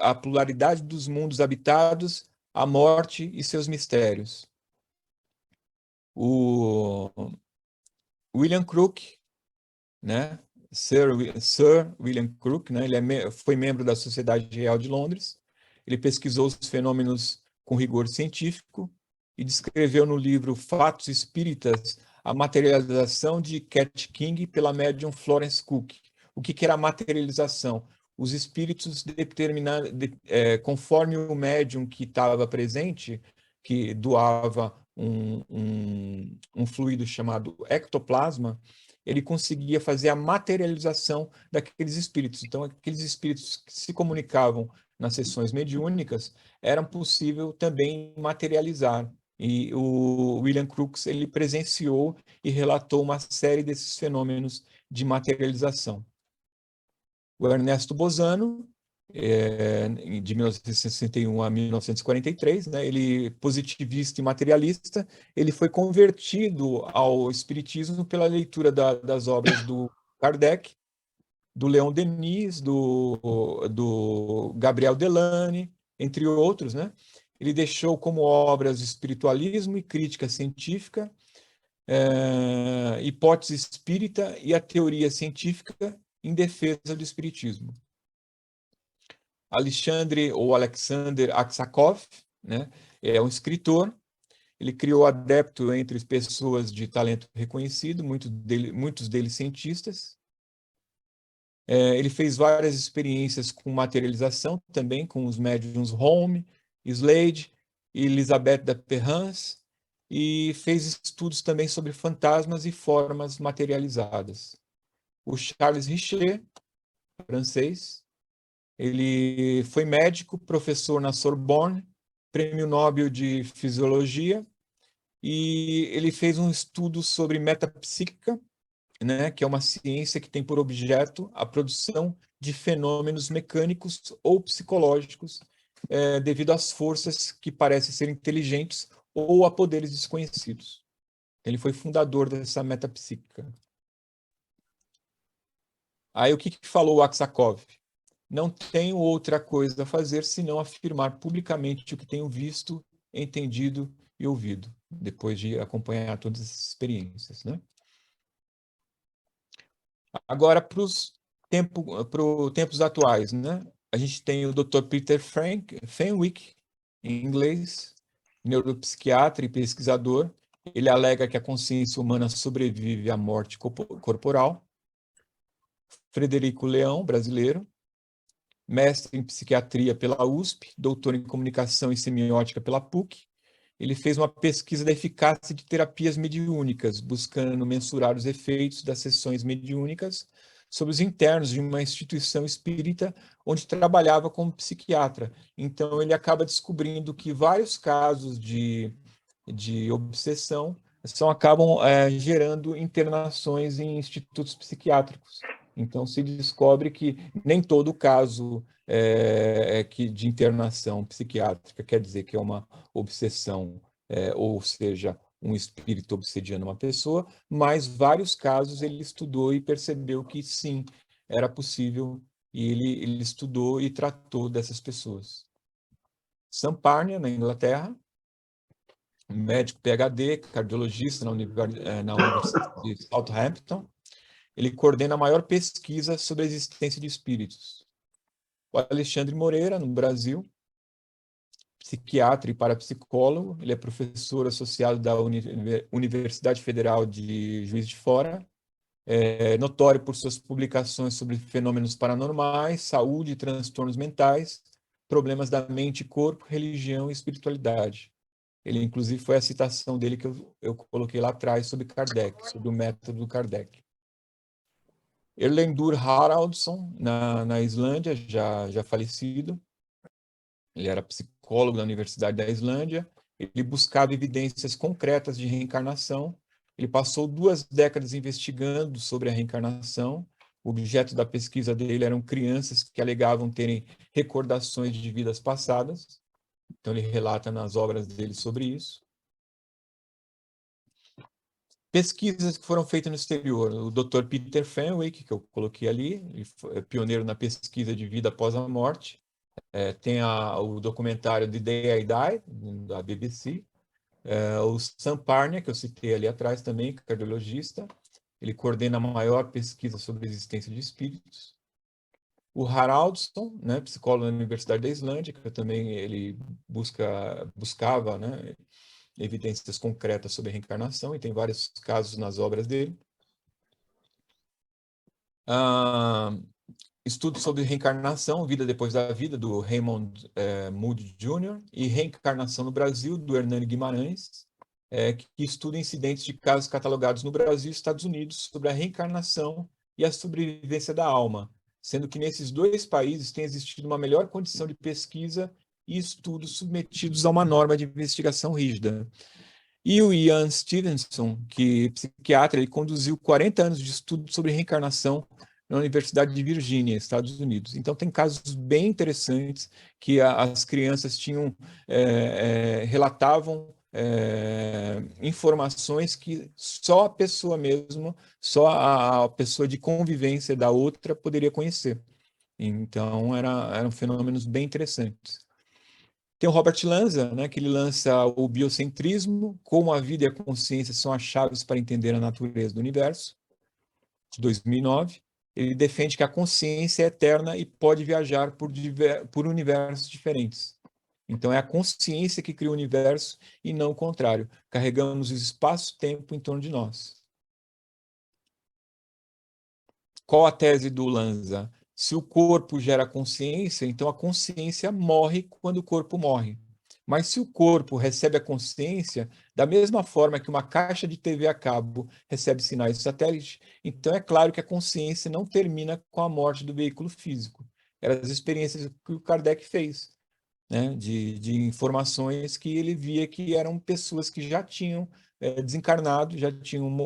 a pluralidade dos mundos habitados, a morte e seus mistérios. O William Crook, né? Sir William Crook, né? Ele foi membro da Sociedade Real de Londres. Ele pesquisou os fenômenos com rigor científico e descreveu no livro Fatos Espíritas a materialização de Cat King pela médium Florence Cook. O que era a materialização? Os espíritos conforme o médium que estava presente, que doava um fluido chamado ectoplasma, ele conseguia fazer a materialização daqueles espíritos. Então, aqueles espíritos que se comunicavam nas sessões mediúnicas, eram possível também materializar. E o William Crookes, ele presenciou e relatou uma série desses fenômenos de materialização. O Ernesto Bosano, de 1961 a 1943, né, ele positivista e materialista, ele foi convertido ao espiritismo pela leitura das obras do Kardec, do Leon Denis, do Gabriel Delane, entre outros, né? Ele deixou como obras Espiritualismo e Crítica Científica, Hipótese Espírita e a Teoria Científica em Defesa do Espiritismo. Alexander Aksakov, né, é um escritor. Ele criou adepto entre pessoas de talento reconhecido, muitos deles cientistas. Ele fez várias experiências com materialização, também com os médiuns Home, Slade e Elisabeth da Perrance, e fez estudos também sobre fantasmas e formas materializadas. O Charles Richer, francês, ele foi médico, professor na Sorbonne, prêmio Nobel de Fisiologia, e ele fez um estudo sobre metapsíquica, né, que é uma ciência que tem por objeto a produção de fenômenos mecânicos ou psicológicos devido às forças que parecem ser inteligentes ou a poderes desconhecidos. Ele foi fundador dessa metapsíquica. Aí o que falou o Aksakov? Não tenho outra coisa a fazer senão afirmar publicamente o que tenho visto, entendido e ouvido, depois de acompanhar todas as experiências, né? Agora, para os tempos atuais, né? A gente tem o Dr. Peter Fenwick, em inglês, neuropsiquiatra e pesquisador. Ele alega que a consciência humana sobrevive à morte corporal. Frederico Leão, brasileiro, mestre em psiquiatria pela USP, doutor em comunicação e semiótica pela PUC. Ele fez uma pesquisa da eficácia de terapias mediúnicas, buscando mensurar os efeitos das sessões mediúnicas sobre os internos de uma instituição espírita onde trabalhava como psiquiatra. Então, ele acaba descobrindo que vários casos de obsessão acabam gerando internações em institutos psiquiátricos. Então, se descobre que nem todo caso de internação psiquiátrica quer dizer que é uma obsessão, ou seja, um espírito obsediando uma pessoa, mas vários casos ele estudou e percebeu que sim, era possível, e ele estudou e tratou dessas pessoas. Sam Parnia, na Inglaterra, médico PhD, cardiologista na Universidade de Southampton, ele coordena a maior pesquisa sobre a existência de espíritos. O Alexandre Moreira, no Brasil, psiquiatra e parapsicólogo, ele é professor associado da Universidade Federal de Juiz de Fora, notório por suas publicações sobre fenômenos paranormais, saúde e transtornos mentais, problemas da mente e corpo, religião e espiritualidade. Ele, inclusive, foi a citação dele que eu coloquei lá atrás sobre Kardec, sobre o método do Kardec. Erlendur Haraldsson, na Islândia, já falecido. Ele era psicólogo da Universidade da Islândia. Ele buscava evidências concretas de reencarnação. Ele passou 2 décadas investigando sobre a reencarnação. O objeto da pesquisa dele eram crianças que alegavam terem recordações de vidas passadas. Então, ele relata nas obras dele sobre isso. Pesquisas que foram feitas no exterior. O Dr. Peter Fenwick, que eu coloquei ali, ele é pioneiro na pesquisa de vida após a morte. Tem o documentário The Day I Die, da BBC. O Sam Parnia, que eu citei ali atrás também, cardiologista. Ele coordena a maior pesquisa sobre a existência de espíritos. O Haraldsson, né, psicólogo da Universidade da Islândia, que também ele buscava, né, evidências concretas sobre a reencarnação, e tem vários casos nas obras dele. Estudo sobre reencarnação, vida depois da vida, do Raymond Moody Jr., e reencarnação no Brasil, do Hernani Guimarães, que estuda incidentes de casos catalogados no Brasil e Estados Unidos sobre a reencarnação e a sobrevivência da alma, sendo que nesses 2 países tem existido uma melhor condição de pesquisa e estudos submetidos a uma norma de investigação rígida. E o Ian Stevenson, que é psiquiatra, ele conduziu 40 anos de estudo sobre reencarnação na Universidade de Virgínia, Estados Unidos. Então, tem casos bem interessantes que as crianças relatavam informações que só a pessoa mesmo, só a pessoa de convivência da outra poderia conhecer. Então, eram fenômenos bem interessantes. Tem o Robert Lanza, né, que ele lança o biocentrismo, como a vida e a consciência são as chaves para entender a natureza do universo, de 2009. Ele defende que a consciência é eterna e pode viajar por universos diferentes. Então, é a consciência que cria o universo e não o contrário. Carregamos o espaço-tempo em torno de nós. Qual a tese do Lanza? Se o corpo gera consciência, então a consciência morre quando o corpo morre. Mas se o corpo recebe a consciência, da mesma forma que uma caixa de TV a cabo recebe sinais de satélite, então é claro que a consciência não termina com a morte do veículo físico. Eram as experiências que o Kardec fez, né, de informações que ele via que eram pessoas que já tinham desencarnado, já tinham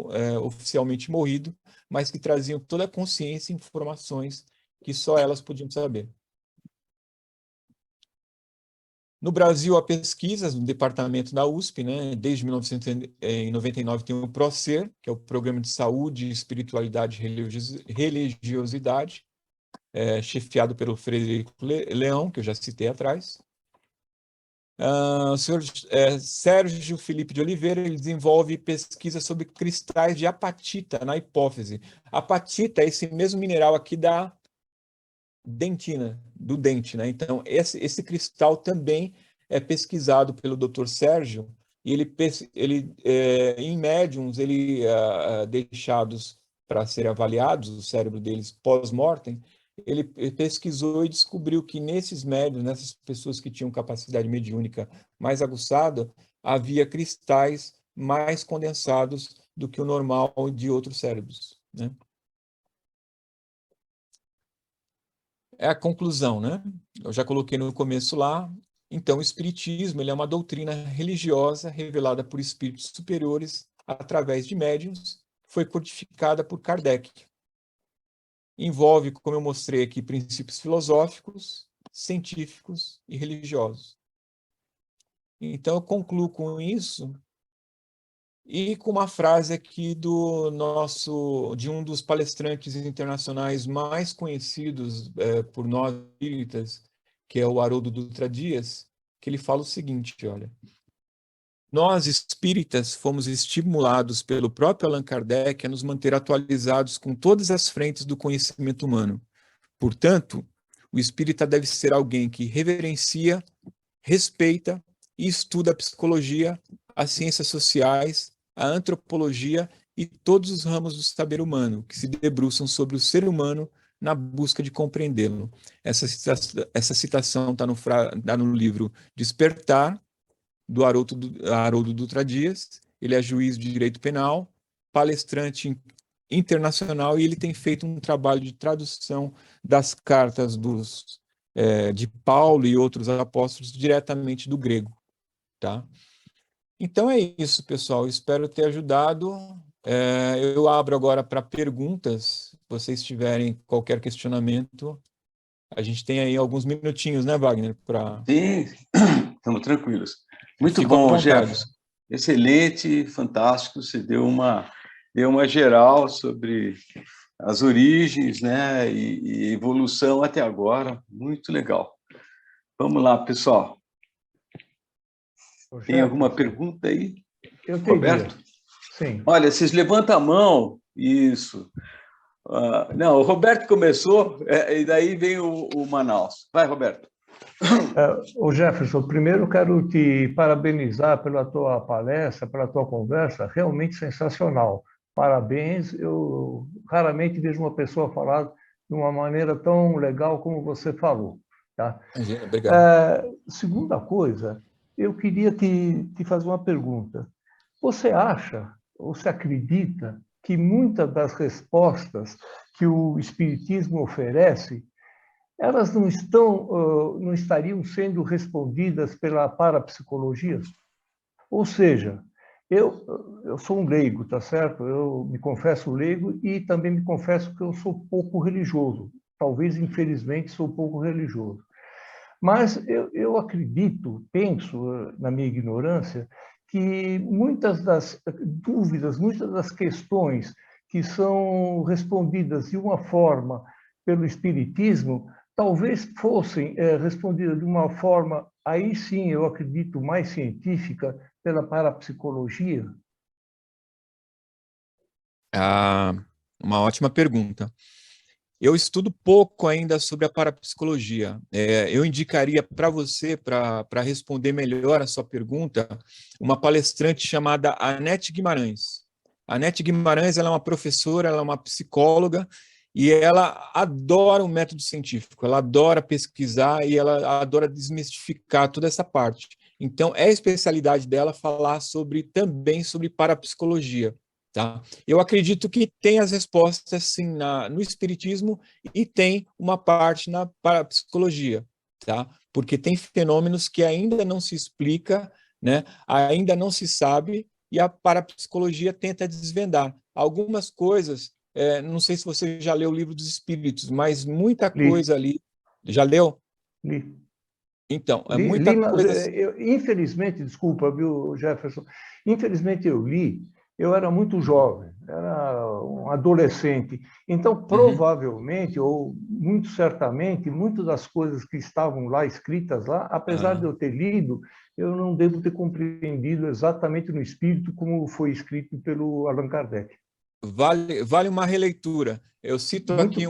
oficialmente morrido, mas que traziam toda a consciência e informações que só elas podiam saber. No Brasil, há pesquisas no departamento da USP, né? Desde 1999 tem o PROCER, que é o Programa de Saúde, Espiritualidade e Religiosidade, chefiado pelo Frederico Leão, que eu já citei atrás. O senhor Sérgio Felipe de Oliveira, ele desenvolve pesquisa sobre cristais de apatita na hipófise. Apatita é esse mesmo mineral aqui da dentina, do dente, né? Então, esse cristal também é pesquisado pelo Dr. Sérgio, e em médiums, deixados para serem avaliados, o cérebro deles pós-mortem, ele pesquisou e descobriu que nesses médiums, nessas pessoas que tinham capacidade mediúnica mais aguçada, havia cristais mais condensados do que o normal de outros cérebros, né? é a conclusão, né? Eu já coloquei no começo lá. Então, o Espiritismo ele é uma doutrina religiosa revelada por espíritos superiores através de médiuns, foi codificada por Kardec. Envolve, como eu mostrei aqui, princípios filosóficos, científicos e religiosos. Então, eu concluo com isso e com uma frase aqui de um dos palestrantes internacionais mais conhecidos por nós espíritas, que é o Haroldo Dutra Dias, que ele fala o seguinte, olha: nós, espíritas, fomos estimulados pelo próprio Allan Kardec a nos manter atualizados com todas as frentes do conhecimento humano. Portanto, o espírita deve ser alguém que reverencia, respeita e estuda a psicologia, as ciências sociais, a antropologia e todos os ramos do saber humano, que se debruçam sobre o ser humano na busca de compreendê-lo. Essa citação está no livro Despertar, do Haroldo Dutra Dias. Ele é juiz de direito penal, palestrante internacional, e ele tem feito um trabalho de tradução das cartas de Paulo e outros apóstolos diretamente do grego. Tá? Então é isso, pessoal. Espero ter ajudado. Eu abro agora para perguntas. Se vocês tiverem qualquer questionamento, a gente tem aí alguns minutinhos, né, Wagner? Sim, estamos tranquilos. Muito bom, Jefferson. Excelente, fantástico. Você deu uma geral sobre as origens, né, e evolução até agora. Muito legal. Vamos lá, pessoal. Tem alguma pergunta aí? Eu tenho. Roberto? Sim. Olha, vocês levantam a mão. Isso. Não, o Roberto começou, e daí vem o Manaus. Vai, Roberto. Ô Jefferson, primeiro eu quero te parabenizar pela tua palestra, pela tua conversa, realmente sensacional. Parabéns, eu raramente vejo uma pessoa falar de uma maneira tão legal como você falou. Tá? Obrigado. Segunda coisa, eu queria te fazer uma pergunta. Você acha, ou se acredita, que muitas das respostas que o Espiritismo oferece elas não estariam sendo respondidas pela parapsicologia? Ou seja, eu sou um leigo, tá certo? Eu me confesso leigo e também me confesso que eu sou pouco religioso. Talvez, infelizmente, sou pouco religioso. Mas eu acredito, penso, na minha ignorância, que muitas das dúvidas, muitas das questões que são respondidas de uma forma pelo Espiritismo, talvez fossem respondidas de uma forma, aí sim, eu acredito, mais científica, pela parapsicologia? Uma ótima pergunta. Eu estudo pouco ainda sobre a parapsicologia. Eu indicaria para você, para responder melhor a sua pergunta, uma palestrante chamada Anete Guimarães. A Anete Guimarães ela é uma professora, ela é uma psicóloga, e ela adora o método científico, ela adora pesquisar e ela adora desmistificar toda essa parte. Então, é a especialidade dela falar também sobre parapsicologia. Tá? Eu acredito que tem as respostas, sim, no Espiritismo e tem uma parte na parapsicologia, tá? Porque tem fenômenos que ainda não se explica, né? Ainda não se sabe, e a parapsicologia tenta desvendar. Algumas coisas... não sei se você já leu o Livro dos Espíritos, mas muita coisa ali... Já leu? Li. Então, muita coisa... Infelizmente, desculpa, viu, Jefferson? Infelizmente eu li, eu era muito jovem, era um adolescente. Então, provavelmente, ou muito certamente, muitas das coisas que estavam lá, escritas lá, apesar de eu ter lido, eu não devo ter compreendido exatamente no espírito como foi escrito pelo Allan Kardec. Vale uma releitura. Eu cito aqui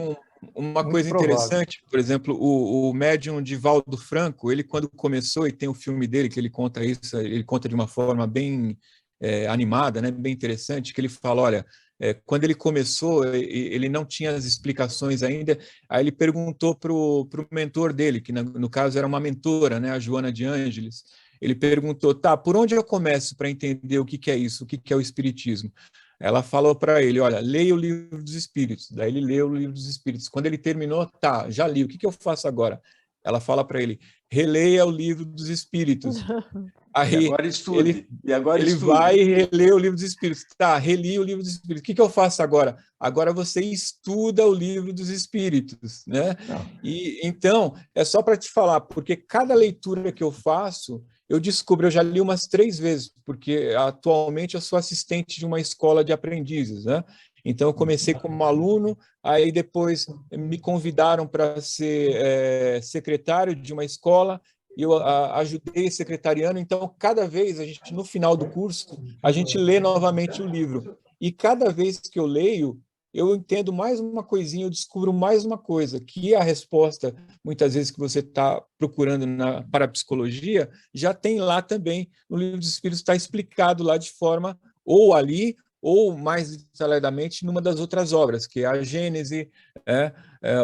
uma coisa interessante, por exemplo, o médium Divaldo Franco, ele quando começou, e tem o filme dele que ele conta isso, ele conta de uma forma bem animada, né, bem interessante, que ele fala, olha, quando ele começou, ele não tinha as explicações ainda, aí ele perguntou para o mentor dele, que no caso era uma mentora, né, a Joana de Ângeles, ele perguntou, tá, por onde eu começo para entender o que é isso, o que é o espiritismo? ela falou para ele, olha, leia o livro dos Espíritos. Daí ele leu o livro dos Espíritos. Quando ele terminou, tá, já li, o que eu faço agora? Ela fala para ele, releia o livro dos Espíritos. Aí e agora estude. Ele vai e relê o livro dos Espíritos. Tá, reli o livro dos Espíritos. O que eu faço agora? Agora você estuda o livro dos Espíritos, né? E então, é só para te falar, porque cada leitura que eu faço, eu descubro, eu já li umas 3 vezes, porque atualmente eu sou assistente de uma escola de aprendizes, né? Então, eu comecei como aluno, aí depois me convidaram para ser secretário de uma escola, eu ajudei secretariando, então, cada vez, no final do curso, a gente lê novamente o livro. E cada vez que eu leio, eu entendo mais uma coisinha, eu descubro mais uma coisa, que a resposta, muitas vezes, que você está procurando na parapsicologia, já tem lá também, no Livro dos Espíritos, está explicado lá de forma, ou ali, ou mais detalhadamente numa das outras obras, que é a Gênese,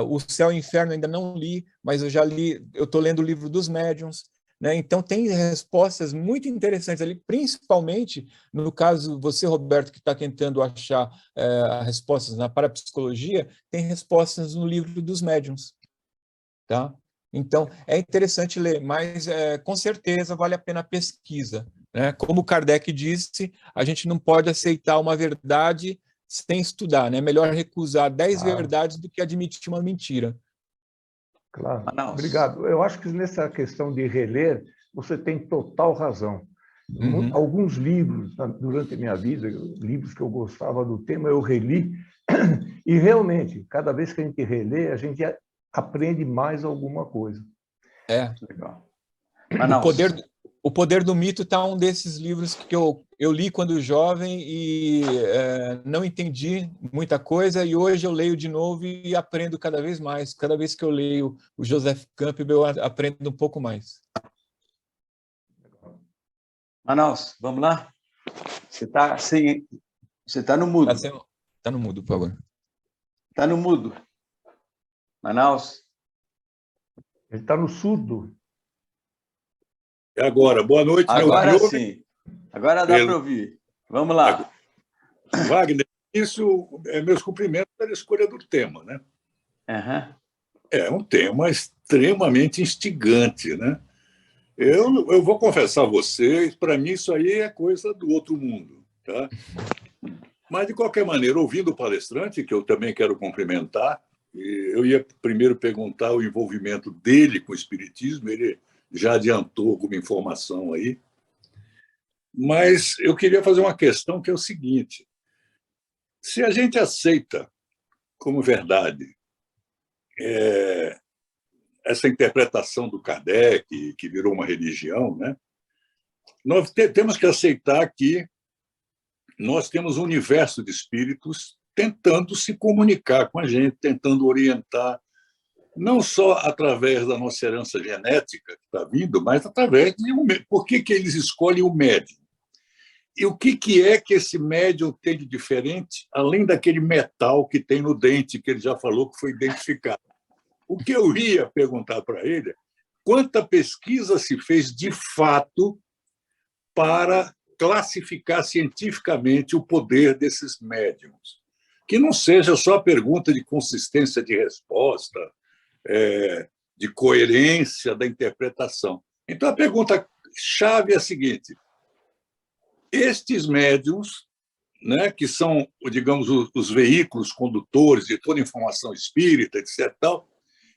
o Céu e o Inferno ainda não li, mas eu já li, eu estou lendo o livro dos médiuns, né? Então tem respostas muito interessantes ali, principalmente no caso, você, Roberto, que está tentando achar respostas na parapsicologia, tem respostas no livro dos médiuns, tá? Então, é interessante ler, mas com certeza vale a pena a pesquisa, né? Como Kardec disse, a gente não pode aceitar uma verdade sem estudar, né? Melhor recusar 10 verdades do que admitir uma mentira. Claro, obrigado. Eu acho que nessa questão de reler, você tem total razão. Alguns livros, durante a minha vida, livros que eu gostava do tema, eu reli, e realmente, cada vez que a gente relê, a gente aprende mais alguma coisa. Legal. O Poder do Mito está um desses livros que eu li quando jovem e não entendi muita coisa, e hoje eu leio de novo e aprendo cada vez mais. Cada vil que eu leio o Joseph Campbell, eu aprendo um pouco mais. Manaus, vamos lá? Você está no mudo. Está no mudo, por favor. Está no mudo. Manaus. Ele está no surdo. É agora. Boa noite. Agora sim. Agora dá para ouvir. Vamos lá. Wagner, isso é meus cumprimentos pela escolha do tema, né? É um tema extremamente instigante, né? Eu vou confessar a vocês, para mim isso aí é coisa do outro mundo, tá? Mas, de qualquer maneira, ouvindo o palestrante, que eu também quero cumprimentar, eu ia primeiro perguntar o envolvimento dele com o espiritismo, ele já adiantou alguma informação aí, mas eu queria fazer uma questão que é o seguinte: se a gente aceita como verdade essa interpretação do Kardec, que virou uma religião, né? Nós temos que aceitar que nós temos um universo de espíritos tentando se comunicar com a gente, tentando orientar, não só através da nossa herança genética que está vindo, mas através de por que eles escolhem o médium. E o que é que esse médium tem de diferente, além daquele metal que tem no dente, que ele já falou que foi identificado. O que eu ia perguntar para ele é quanta pesquisa se fez de fato para classificar cientificamente o poder desses médiums. Que não seja só pergunta de consistência de resposta, de coerência da interpretação. Então, a pergunta-chave é a seguinte: estes médiums, né, que são, digamos, os veículos condutores de toda a informação espírita, etc.,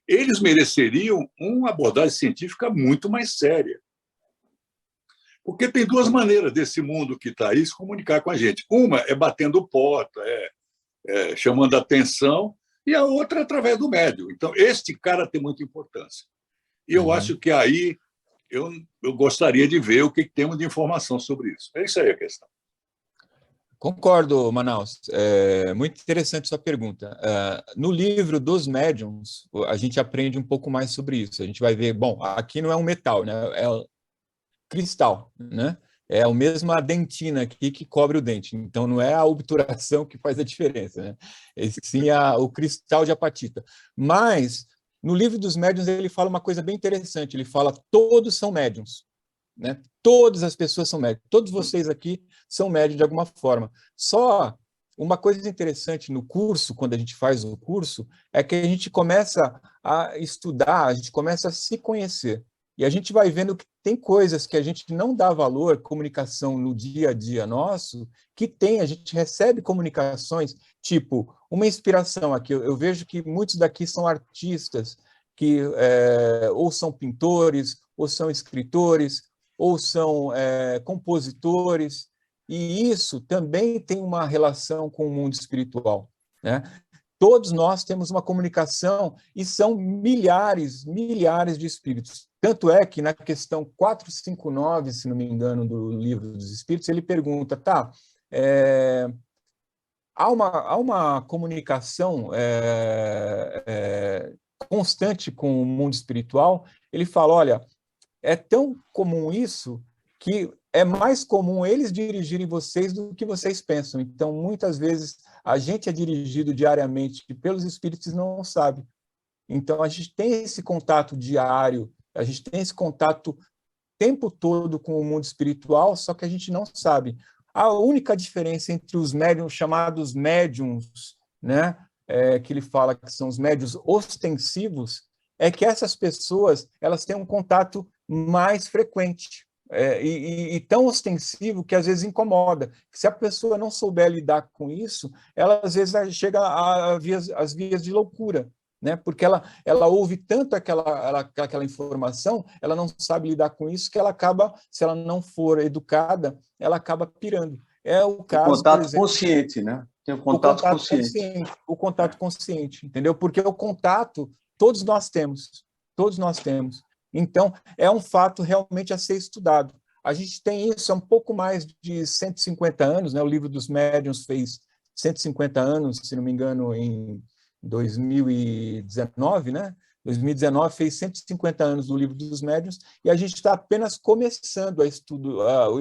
eles mereceriam uma abordagem científica muito mais séria. Porque tem 2 maneiras desse mundo que está aí se comunicar com a gente. Uma é batendo porta, chamando a atenção, e a outra é através do médium. Então, este cara tem muita importância. E eu acho que aí eu gostaria de ver o que temos de informação sobre isso. É isso aí a questão. Concordo, Manaus. Muito interessante sua pergunta. No livro dos médiuns, a gente aprende um pouco mais sobre isso. A gente vai ver, bom, aqui não é um metal, né? É cristal, né? É a mesma dentina aqui que cobre o dente. Então, não é a obturação que faz a diferença, né? Sim, o cristal de apatita. Mas, no livro dos médiuns, ele fala uma coisa bem interessante. Ele fala, todos são médiuns, né? Todas as pessoas são médiuns. Todos vocês aqui são médiuns de alguma forma. Só uma coisa interessante no curso, quando a gente faz o curso, é que a gente começa a estudar, a gente começa a se conhecer. E a gente vai vendo que tem coisas que a gente não dá valor, comunicação no dia a dia nosso, que tem, a gente recebe comunicações, tipo, uma inspiração aqui. Eu vejo que muitos daqui são artistas, que ou são pintores, ou são escritores, ou são compositores, e isso também tem uma relação com o mundo espiritual, né? Todos nós temos uma comunicação e são milhares de espíritos. Tanto é que na questão 459, se não me engano, do Livro dos Espíritos, ele pergunta, há uma comunicação constante com o mundo espiritual? Ele fala, olha, é tão comum isso que é mais comum eles dirigirem vocês do que vocês pensam. Então, muitas vezes, a gente é dirigido diariamente pelos espíritos e não sabe. Então, a gente tem esse contato diário, a gente tem esse contato o tempo todo com o mundo espiritual, só que a gente não sabe. A única diferença entre os médiums, chamados médiums, né, que ele fala que são os médiums ostensivos, é que essas pessoas elas têm um contato mais frequente. E tão ostensivo que às vezes incomoda. Se a pessoa não souber lidar com isso, ela às vezes chega às vias de loucura, né? Porque ela ouve tanto aquela informação, ela não sabe lidar com isso, que ela acaba, se ela não for educada, ela acaba pirando. É o caso, o contato, por exemplo, consciente, né? Tem o contato consciente. O contato consciente, entendeu? Porque o contato todos nós temos. Então, é um fato realmente a ser estudado. A gente tem isso há um pouco mais de 150 anos, né? O Livro dos Médiuns fez 150 anos, se não me engano, em 2019, né? 2019 fez 150 anos do Livro dos Médiuns, e a gente está apenas começando a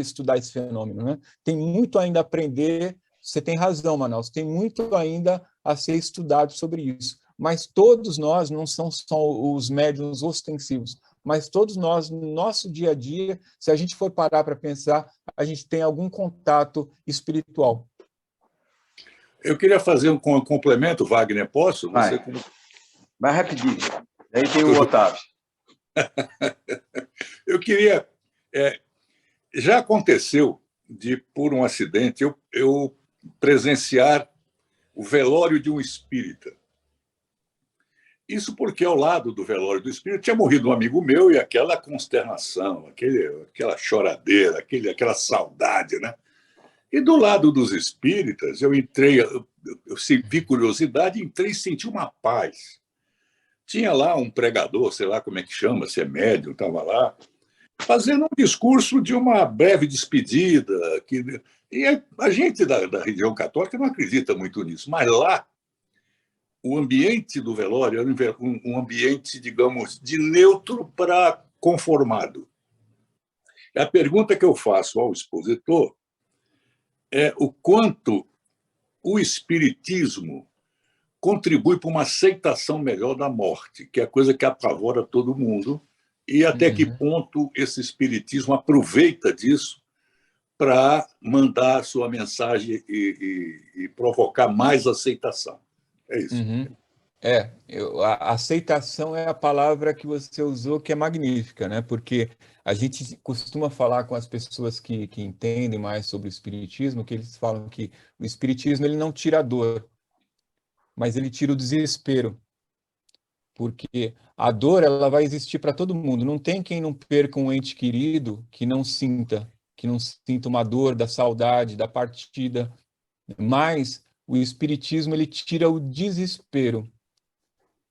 estudar esse fenômeno, né? Tem muito ainda a aprender, você tem razão, Manaus, tem muito ainda a ser estudado sobre isso. Mas todos nós, não são só os médiuns ostensivos, mas todos nós, no nosso dia a dia, se a gente for parar para pensar, a gente tem algum contato espiritual. Eu queria fazer um complemento, Wagner, posso? Vai rapidinho, aí tem o Otávio. Eu queria... já aconteceu de, por um acidente, eu presenciar o velório de um espírita. Isso porque, ao lado do velório do espírito, tinha morrido um amigo meu e aquela consternação, aquela choradeira, aquela saudade, né? E do lado dos espíritas, eu vi curiosidade, entrei e senti uma paz. Tinha lá um pregador, sei lá como é que chama, se é médium, estava lá, fazendo um discurso de uma breve despedida. E a gente da religião católica não acredita muito nisso, mas lá, o ambiente do velório era um ambiente, digamos, de neutro para conformado. A pergunta que eu faço ao expositor é o quanto o espiritismo contribui para uma aceitação melhor da morte, que é a coisa que apavora todo mundo, e até que ponto esse espiritismo aproveita disso para mandar a sua mensagem e provocar mais aceitação. É isso. A aceitação é a palavra que você usou, que é magnífica, né? Porque a gente costuma falar com as pessoas que entendem mais sobre o espiritismo, que eles falam que o espiritismo ele não tira a dor, mas ele tira o desespero. Porque a dor ela vai existir para todo mundo. Não tem quem não perca um ente querido que não sinta uma dor da saudade, da partida. Mas o espiritismo ele tira o desespero,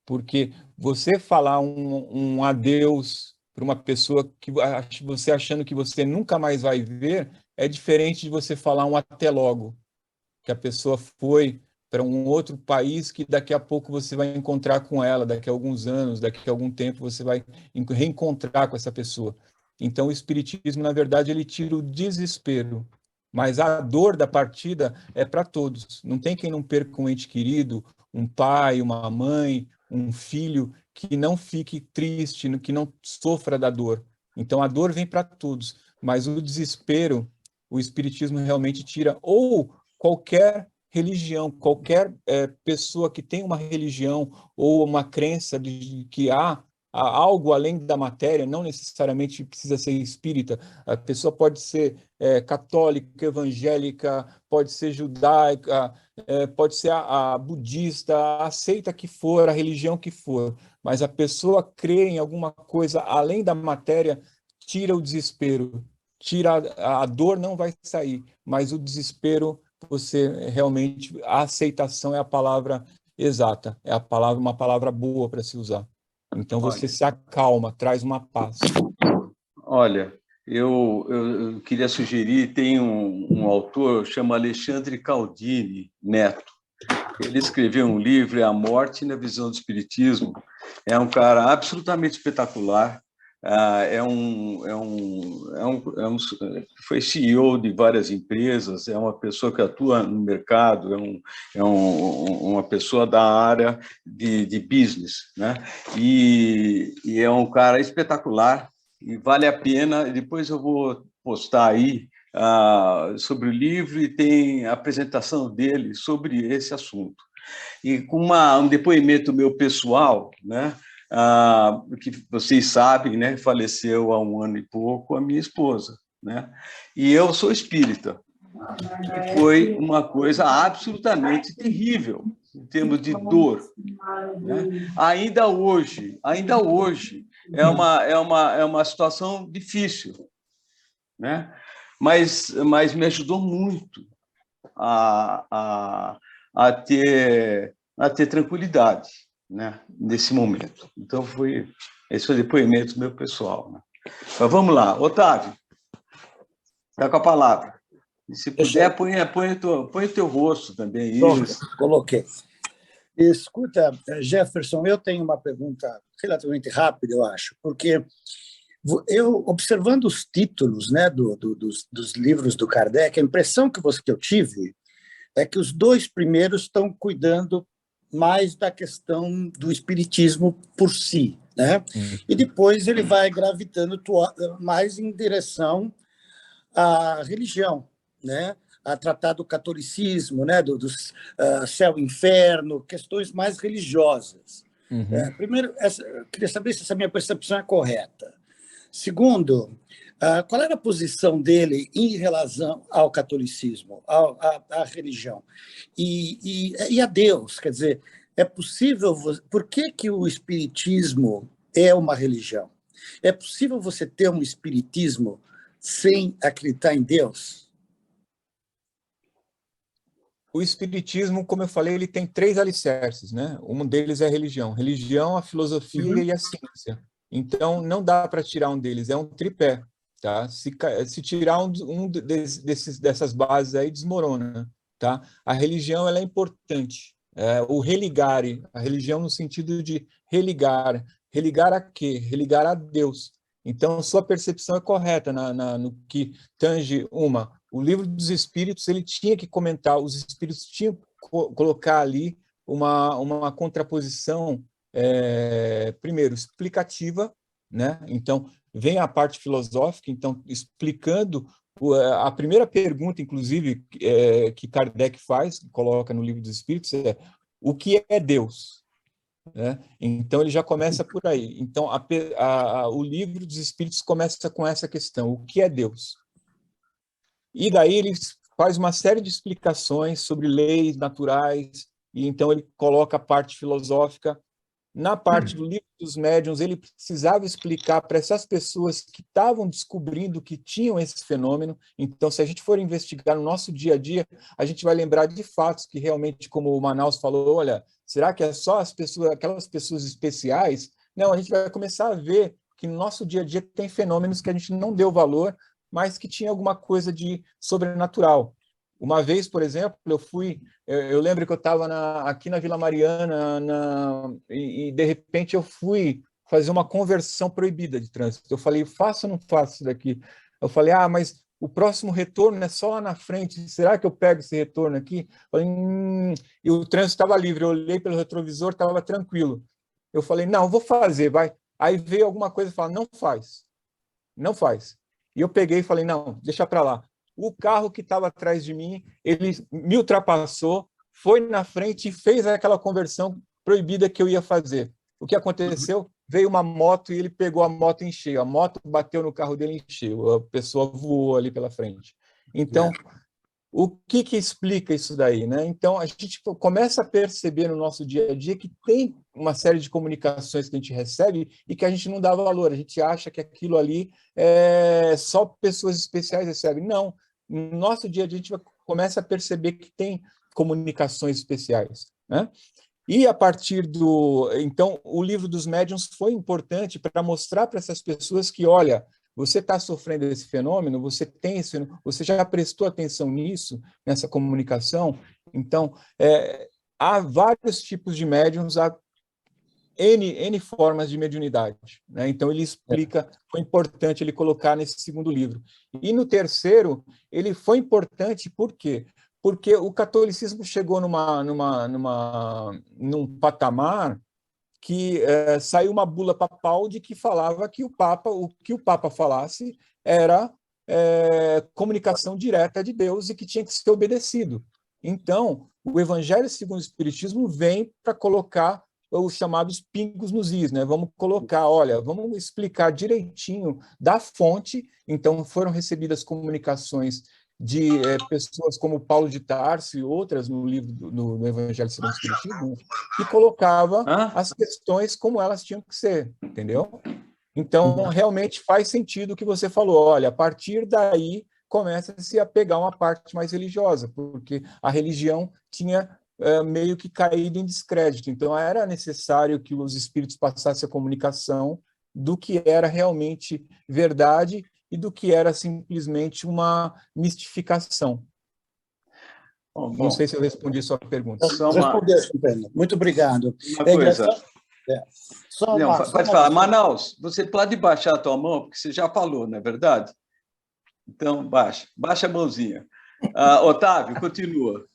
porque você falar um adeus para uma pessoa que você achando que você nunca mais vai ver é diferente de você falar um até logo, que a pessoa foi para um outro país que daqui a pouco você vai encontrar com ela, daqui a alguns anos, daqui a algum tempo você vai reencontrar com essa pessoa. Então o espiritismo, na verdade, ele tira o desespero. Mas a dor da partida é para todos. Não tem quem não perca um ente querido, um pai, uma mãe, um filho, que não fique triste, que não sofra da dor. Então, a dor vem para todos. Mas o desespero, o espiritismo realmente tira, ou qualquer religião. Qualquer pessoa que tem uma religião ou uma crença de que há algo além da matéria, não necessariamente precisa ser espírita. A pessoa pode ser católica, evangélica, pode ser judaica, pode ser a budista, aceita que for, a religião que for, mas a pessoa crê em alguma coisa além da matéria, tira o desespero, tira a dor, não vai sair, mas o desespero, você realmente, a aceitação é a palavra exata, é uma palavra boa para se usar. Então você se acalma, traz uma paz. Olha, eu queria sugerir, tem um autor, chama Alexandre Caldini Neto. Ele escreveu um livro, é A Morte na Visão do Espiritismo. É um cara absolutamente espetacular. Foi CEO de várias empresas, é uma pessoa que atua no mercado, uma pessoa da área de business, né? E é um cara espetacular e vale a pena. Depois eu vou postar aí sobre o livro e tem a apresentação dele sobre esse assunto. E com um depoimento meu pessoal, né? Que vocês sabem, né? Faleceu há 1 ano e pouco a minha esposa, né? E eu sou espírita. E foi uma coisa absolutamente terrível em termos de dor, né? Ainda hoje é uma situação difícil, né? Mas me ajudou muito a ter tranquilidade, né, nesse momento. Então, esse foi o depoimento meu pessoal, né? Mas vamos lá, Otávio, está com a palavra. E se puder, põe o teu rosto também. Isso. Coloquei. Escuta, Jefferson, eu tenho uma pergunta relativamente rápida, eu acho, porque eu, observando os títulos, né, dos livros do Kardec, a impressão que eu tive é que os 2 primeiros estão cuidando mais da questão do espiritismo por si, né? E depois ele vai gravitando mais em direção à religião, né? A tratar do catolicismo, né? Do céu e inferno, questões mais religiosas. Primeiro, eu queria saber se essa minha percepção é correta. Segundo, qual era a posição dele em relação ao catolicismo, à religião e a Deus? Quer dizer, é possível... Por que o espiritismo é uma religião? É possível você ter um espiritismo sem acreditar em Deus? O espiritismo, como eu falei, ele tem 3 alicerces, né? Um deles é a religião. Religião, a filosofia e a ciência. Então, não dá para tirar um deles, é um tripé. Tá? Se tirar dessas bases aí, desmorona. Tá? A religião ela é importante. O religare, a religião no sentido de religar. Religar a quê? Religar a Deus. Então, sua percepção é correta no que tange o livro dos Espíritos, ele tinha que comentar, os Espíritos tinham que colocar ali uma contraposição, primeiro, explicativa, né? Então, vem a parte filosófica, então, explicando a primeira pergunta, inclusive, que Kardec coloca no Livro dos Espíritos, é o que é Deus? Né? Então, ele já começa por aí. Então, o Livro dos Espíritos começa com essa questão, o que é Deus? E daí ele faz uma série de explicações sobre leis naturais, e então ele coloca a parte filosófica. Na parte do Livro dos Médiuns, ele precisava explicar para essas pessoas que estavam descobrindo que tinham esse fenômeno. Então, se a gente for investigar no nosso dia a dia, a gente vai lembrar de fatos que realmente, como o Manaus falou, olha, será que é só aquelas pessoas especiais? Não, a gente vai começar a ver que no nosso dia a dia tem fenômenos que a gente não deu valor, mas que tinha alguma coisa de sobrenatural. Uma vez, por exemplo, eu lembro que eu estava aqui na Vila Mariana e, de repente, eu fui fazer uma conversão proibida de trânsito. Eu falei, faço ou não faço isso daqui? Eu falei, mas o próximo retorno é só lá na frente, será que eu pego esse retorno aqui? Eu falei, e o trânsito estava livre, eu olhei pelo retrovisor, estava tranquilo. Eu falei, não, vou fazer, vai. Aí veio alguma coisa e falou, não faz. E eu peguei e falei, não, deixa para lá. o carro que estava atrás de mim, ele me ultrapassou, foi na frente e fez aquela conversão proibida que eu ia fazer. O que aconteceu? Veio uma moto e ele pegou a moto em cheio. A moto bateu no carro dele em cheio. A pessoa voou ali pela frente. Então, o que explica isso daí, né? Então, a gente começa a perceber no nosso dia a dia que tem uma série de comunicações que a gente recebe e que a gente não dá valor. A gente acha que aquilo ali só pessoas especiais recebem. Não. No nosso dia a dia, a gente começa a perceber que tem comunicações especiais, né? E a partir do... Então, o livro dos médiuns foi importante para mostrar para essas pessoas que, olha, você está sofrendo esse fenômeno, você já prestou atenção nisso, nessa comunicação. Então, há vários tipos de médiuns, há N formas de mediunidade, né? Então, ele explica, foi importante ele colocar nesse segundo livro. E no terceiro, ele foi importante por quê? Porque o catolicismo chegou num patamar que saiu uma bula papal de que falava que o que o Papa falasse era comunicação direta de Deus e que tinha que ser obedecido. Então, o Evangelho segundo o Espiritismo vem para colocar os chamados pingos nos is, né? Vamos colocar, olha, vamos explicar direitinho da fonte. Então, foram recebidas comunicações de pessoas como Paulo de Tarso e outras no livro no Evangelho segundo o Espiritismo, que colocava as questões como elas tinham que ser, entendeu? Então, realmente faz sentido o que você falou. Olha, a partir daí começa-se a pegar uma parte mais religiosa, porque a religião tinha meio que caído em descrédito. Então, era necessário que os espíritos passassem a comunicação do que era realmente verdade e do que era simplesmente uma mistificação. Não sei se eu respondi a sua pergunta. Respondeu, Silvana. Muito obrigado. Uma coisa. Pode falar. Manaus, você pode baixar a tua mão, porque você já falou, não é verdade? Então, baixa a mãozinha. Otávio, continua.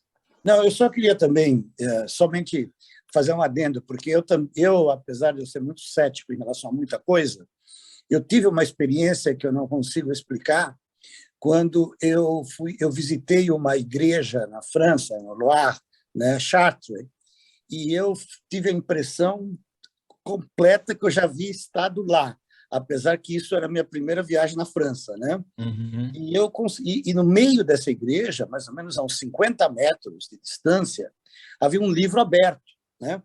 Não, eu só queria também somente fazer um adendo, porque eu, apesar de eu ser muito cético em relação a muita coisa, eu tive uma experiência que eu não consigo explicar quando eu visitei uma igreja na França, no Loire, né, Chartres, e eu tive a impressão completa que eu já havia estado lá, apesar que isso era a minha primeira viagem na França, né? Uhum. E no meio dessa igreja, mais ou menos a uns 50 metros de distância, havia um livro aberto, né?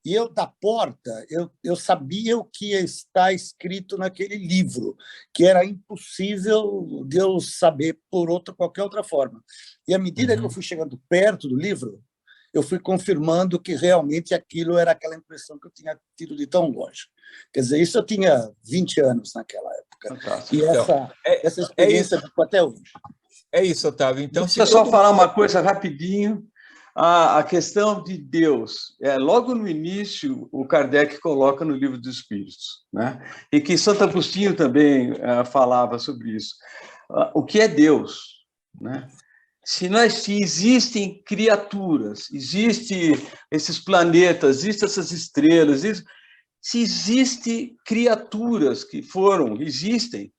E eu, da porta, eu sabia o que está escrito naquele livro, que era impossível de eu saber por qualquer outra forma. E à medida que eu fui chegando perto do livro, eu fui confirmando que realmente aquilo era aquela impressão que eu tinha tido de tão longe. Quer dizer, isso eu tinha 20 anos naquela época. Fantástico. E essa experiência ficou até hoje. É isso, Otávio. Então, deixa eu só falar uma coisa rapidinho. A questão de Deus, logo no início, o Kardec coloca no Livro dos Espíritos, né? E que Santo Agostinho também falava sobre isso. O que é Deus, né? Se existem criaturas, existem esses planetas, existem essas estrelas, se existem criaturas que existem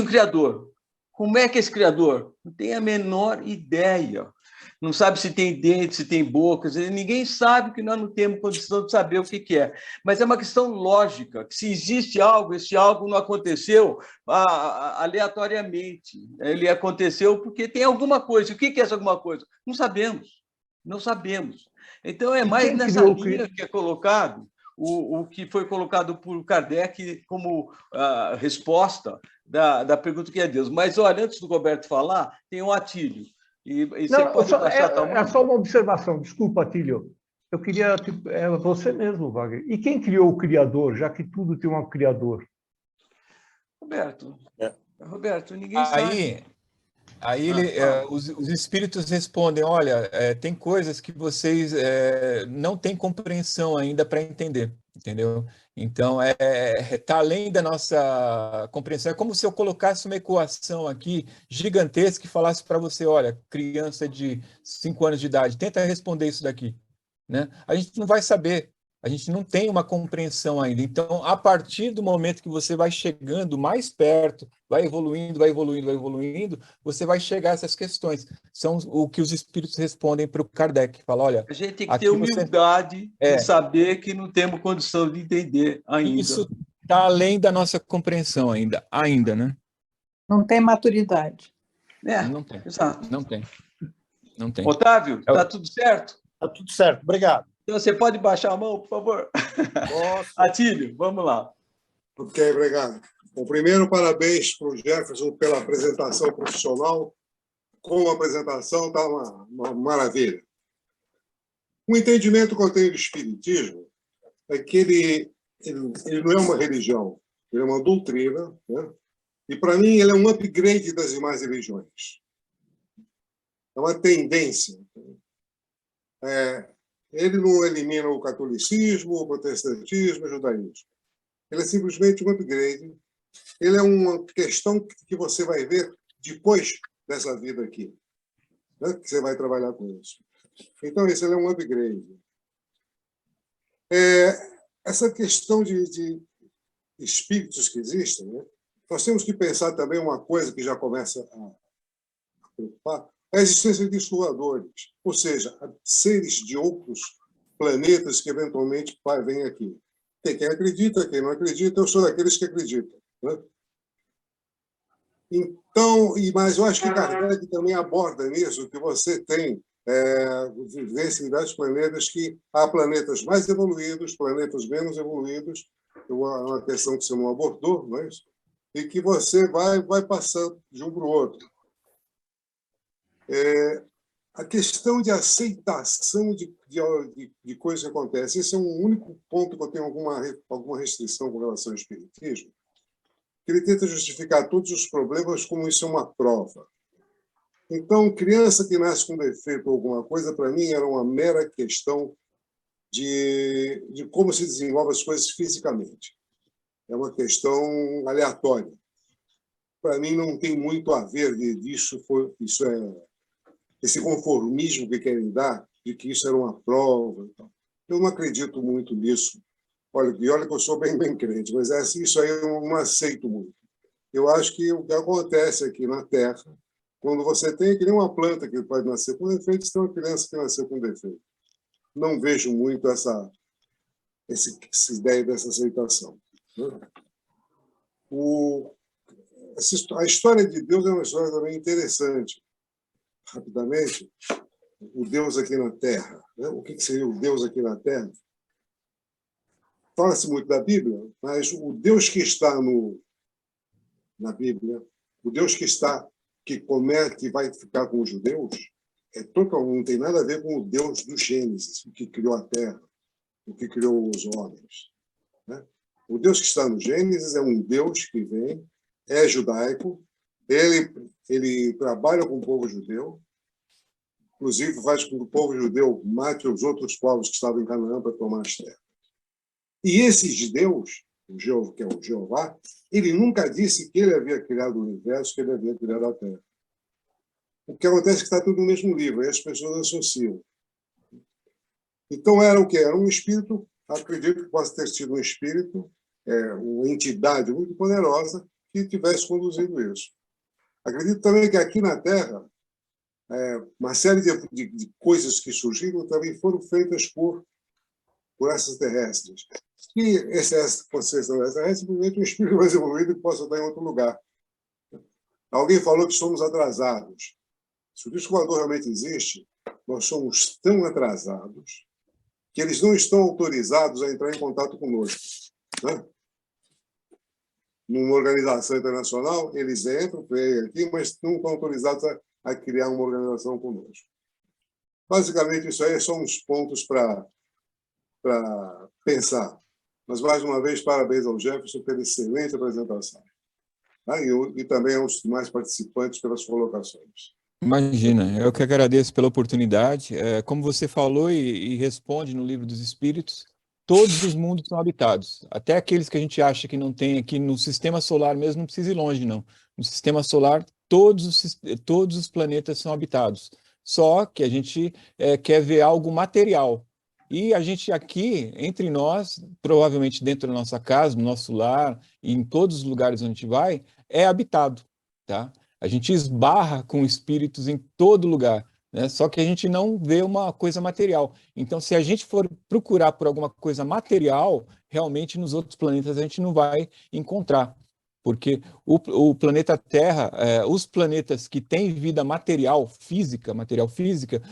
um Criador. Como é que é esse Criador? Não tem a menor ideia. Não sabe se tem dentes, se tem boca, ninguém sabe, que nós não temos condição de saber o que é. Mas é uma questão lógica, que se existe algo, esse algo não aconteceu aleatoriamente. Ele aconteceu porque tem alguma coisa. O que é essa alguma coisa? Não sabemos. Não sabemos. Então, é mais nessa linha que é colocado, o que foi colocado por Kardec como resposta da pergunta que é Deus. Mas, olha, antes do Roberto falar, tem um Atílio. É só uma observação, desculpa, Atílio. Eu queria... você mesmo, Wagner. E quem criou o Criador, já que tudo tem um Criador? Roberto, ninguém sabe. Aí os espíritos respondem, olha, tem coisas que vocês não têm compreensão ainda para entender, entendeu? Então, está além da nossa compreensão. É como se eu colocasse uma equação aqui gigantesca e falasse para você, olha, criança de 5 anos de idade, tenta responder isso daqui, né? A gente não vai saber, A gente não tem uma compreensão ainda. Então, a partir do momento que você vai chegando mais perto, vai evoluindo, você vai chegar a essas questões. São o que os espíritos respondem para o Kardec. Fala, olha, a gente tem que ter humildade de saber que não temos condição de entender ainda. Isso está além da nossa compreensão ainda, né? Não tem maturidade. Não tem. Exato. Não tem. Otávio, está tudo certo? Está tudo certo, obrigado. Então, você pode baixar a mão, por favor? Posso. Atílio, vamos lá. Ok, obrigado. Bom, primeiro, parabéns para o Jefferson pela apresentação profissional. Como apresentação, está uma maravilha. O entendimento que eu tenho do Espiritismo é que ele não é uma religião, ele é uma doutrina, né? E, para mim, ele é um upgrade das demais religiões. É uma tendência. Ele não elimina o catolicismo, o protestantismo, o judaísmo. Ele é simplesmente um upgrade. Ele é uma questão que você vai ver depois dessa vida aqui, né? Que você vai trabalhar com isso. Então, esse é um upgrade. Essa questão de espíritos que existem, né? Nós temos que pensar também uma coisa que já começa a preocupar, a existência de exploradores, ou seja, seres de outros planetas que eventualmente vêm aqui. Tem quem acredita, quem não acredita, eu sou daqueles que acreditam, né? Então, mas eu acho que Kardec também aborda nisso, que você tem vivência em diversos planetas, que há planetas mais evoluídos, planetas menos evoluídos, é uma questão que você não abordou, não é isso? E que você vai passando de um para o outro. A questão de aceitação de coisas que acontecem, esse é um único ponto que eu tenho alguma restrição com relação ao Espiritismo, que ele tenta justificar todos os problemas como isso é uma prova. Então, criança que nasce com defeito ou alguma coisa, para mim, era uma mera questão de como se desenvolvem as coisas fisicamente. É uma questão aleatória. Para mim, não tem muito a ver disso. Esse conformismo que querem dar, de que isso era uma prova. Eu não acredito muito nisso. Olha que eu sou bem crente, mas isso aí eu não aceito muito. Eu acho que o que acontece aqui na Terra, quando você tem que nem uma planta que pode nascer com defeito, você tem uma criança que nasceu com defeito. Não vejo muito essa ideia dessa aceitação. A história de Deus é uma história também interessante. Rapidamente, o Deus aqui na Terra. Né? O que seria o Deus aqui na Terra? Fala-se muito da Bíblia, mas o Deus que está na Bíblia, o Deus que vai ficar com os judeus, não tem nada a ver com o Deus do Gênesis, o que criou a Terra, o que criou os homens. Né? O Deus que está no Gênesis é um Deus que vem, é judaico, ele trabalha com o povo judeu, inclusive faz com que o povo judeu mate os outros povos que estavam em Canaã para tomar as terras. E esse Deus, que é o Jeová, ele nunca disse que ele havia criado o universo, que ele havia criado a Terra. O que acontece é que está tudo no mesmo livro, e as pessoas associam. Então, era o quê? Era um espírito, acredito que possa ter sido um espírito, uma entidade muito poderosa que tivesse conduzido isso. Acredito também que aqui na Terra, uma série de coisas que surgiram também foram feitas por extraterrestres. E esse extraterrestre é simplesmente um espírito mais evoluído que possa estar em outro lugar. Alguém falou que somos atrasados. Se o disco voador realmente existe, nós somos tão atrasados que eles não estão autorizados a entrar em contato conosco. Né? Numa organização internacional, eles entram, vêm aqui, mas não estão autorizados a criar uma organização conosco. Basicamente, isso aí são uns pontos para pensar. Mas, mais uma vez, parabéns ao Jefferson pela excelente apresentação. E também aos demais participantes pelas colocações. Imagina, eu que agradeço pela oportunidade. Como você falou e responde no Livro dos Espíritos, todos os mundos são habitados. Até aqueles que a gente acha que não tem aqui no Sistema Solar mesmo, não precisa ir longe, não. No Sistema Solar, todos os planetas são habitados. Só que a gente quer ver algo material. E a gente aqui, entre nós, provavelmente dentro da nossa casa, no nosso lar, e em todos os lugares onde a gente vai, é habitado, tá? A gente esbarra com espíritos em todo lugar, né? Só que a gente não vê uma coisa material. Então, se a gente for procurar por alguma coisa material, realmente nos outros planetas a gente não vai encontrar. Porque o planeta Terra, os planetas que têm vida material física,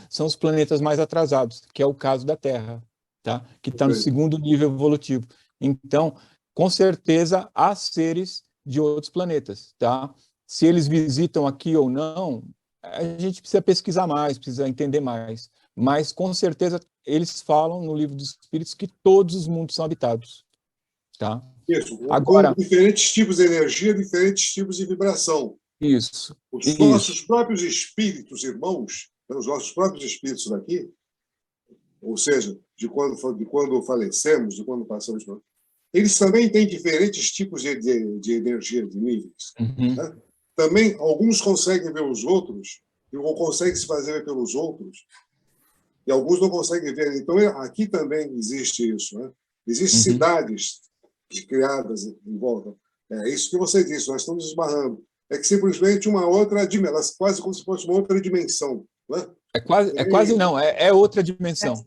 são os planetas mais atrasados, que é o caso da Terra, tá? Que está no segundo nível evolutivo. Então, com certeza, há seres de outros planetas, tá? Se eles visitam aqui ou não, a gente precisa pesquisar mais, precisa entender mais. Mas, com certeza, eles falam no Livro dos Espíritos que todos os mundos são habitados, tá? Isso, agora, com diferentes tipos de energia, diferentes tipos de vibração. Isso. Os nossos próprios espíritos, irmãos, os nossos próprios espíritos daqui, ou seja, de quando falecemos, de quando passamos por... Eles também têm diferentes tipos de energia, de níveis. Né? Também, alguns conseguem ver os outros, ou conseguem se fazer ver pelos outros, e alguns não conseguem ver. Então, aqui também existe isso. Né? Existem cidades criadas em volta. É isso que você disse, nós estamos esbarrando. É que simplesmente uma outra dimensão, quase como se fosse uma outra dimensão. Né? É outra dimensão.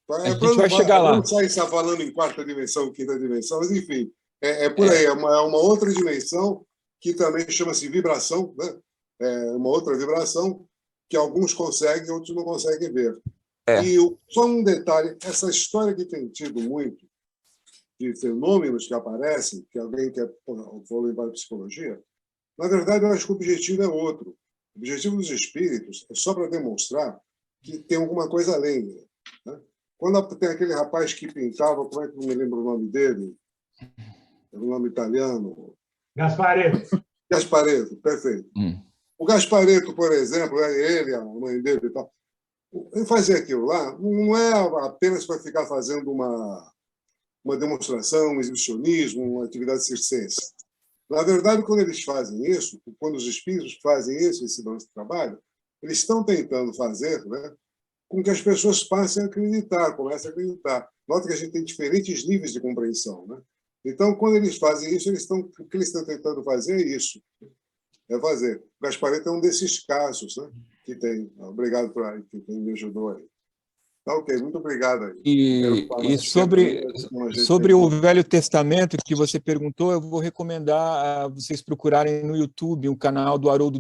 A gente vai chegar lá. Não sai falando em quarta dimensão, quinta dimensão, mas enfim, por aí, é uma outra dimensão que também chama-se vibração, né? É uma outra vibração que alguns conseguem, outros não conseguem ver. E só um detalhe, essa história que tem tido muito, de fenômenos que aparecem, que alguém quer falou em psicologia, na verdade, eu acho que o objetivo é outro. O objetivo dos espíritos é só para demonstrar que tem alguma coisa além. Né? Quando tem aquele rapaz que pintava, como é que eu me lembro o nome dele? Era um nome italiano. Gasparetto. Gasparetto, perfeito. O Gasparetto, por exemplo, ele, a mãe dele e tal, ele fazia aquilo lá, não é apenas para ficar fazendo uma demonstração, um exibicionismo, uma atividade circense. Na verdade, quando eles fazem isso, quando os espíritos fazem isso, esse trabalho, eles estão tentando fazer, né, com que as pessoas passem a acreditar, comecem a acreditar. Nota que a gente tem diferentes níveis de compreensão. Né? Então, quando eles fazem isso, o que eles estão tentando fazer é isso. É fazer. O Gasparetto é um desses casos, né, que tem. Obrigado por que me ajudou aí. Tá, ok, muito obrigado. Aí. E sobre o Velho Testamento que você perguntou, eu vou recomendar a vocês procurarem no YouTube o canal do Haroldo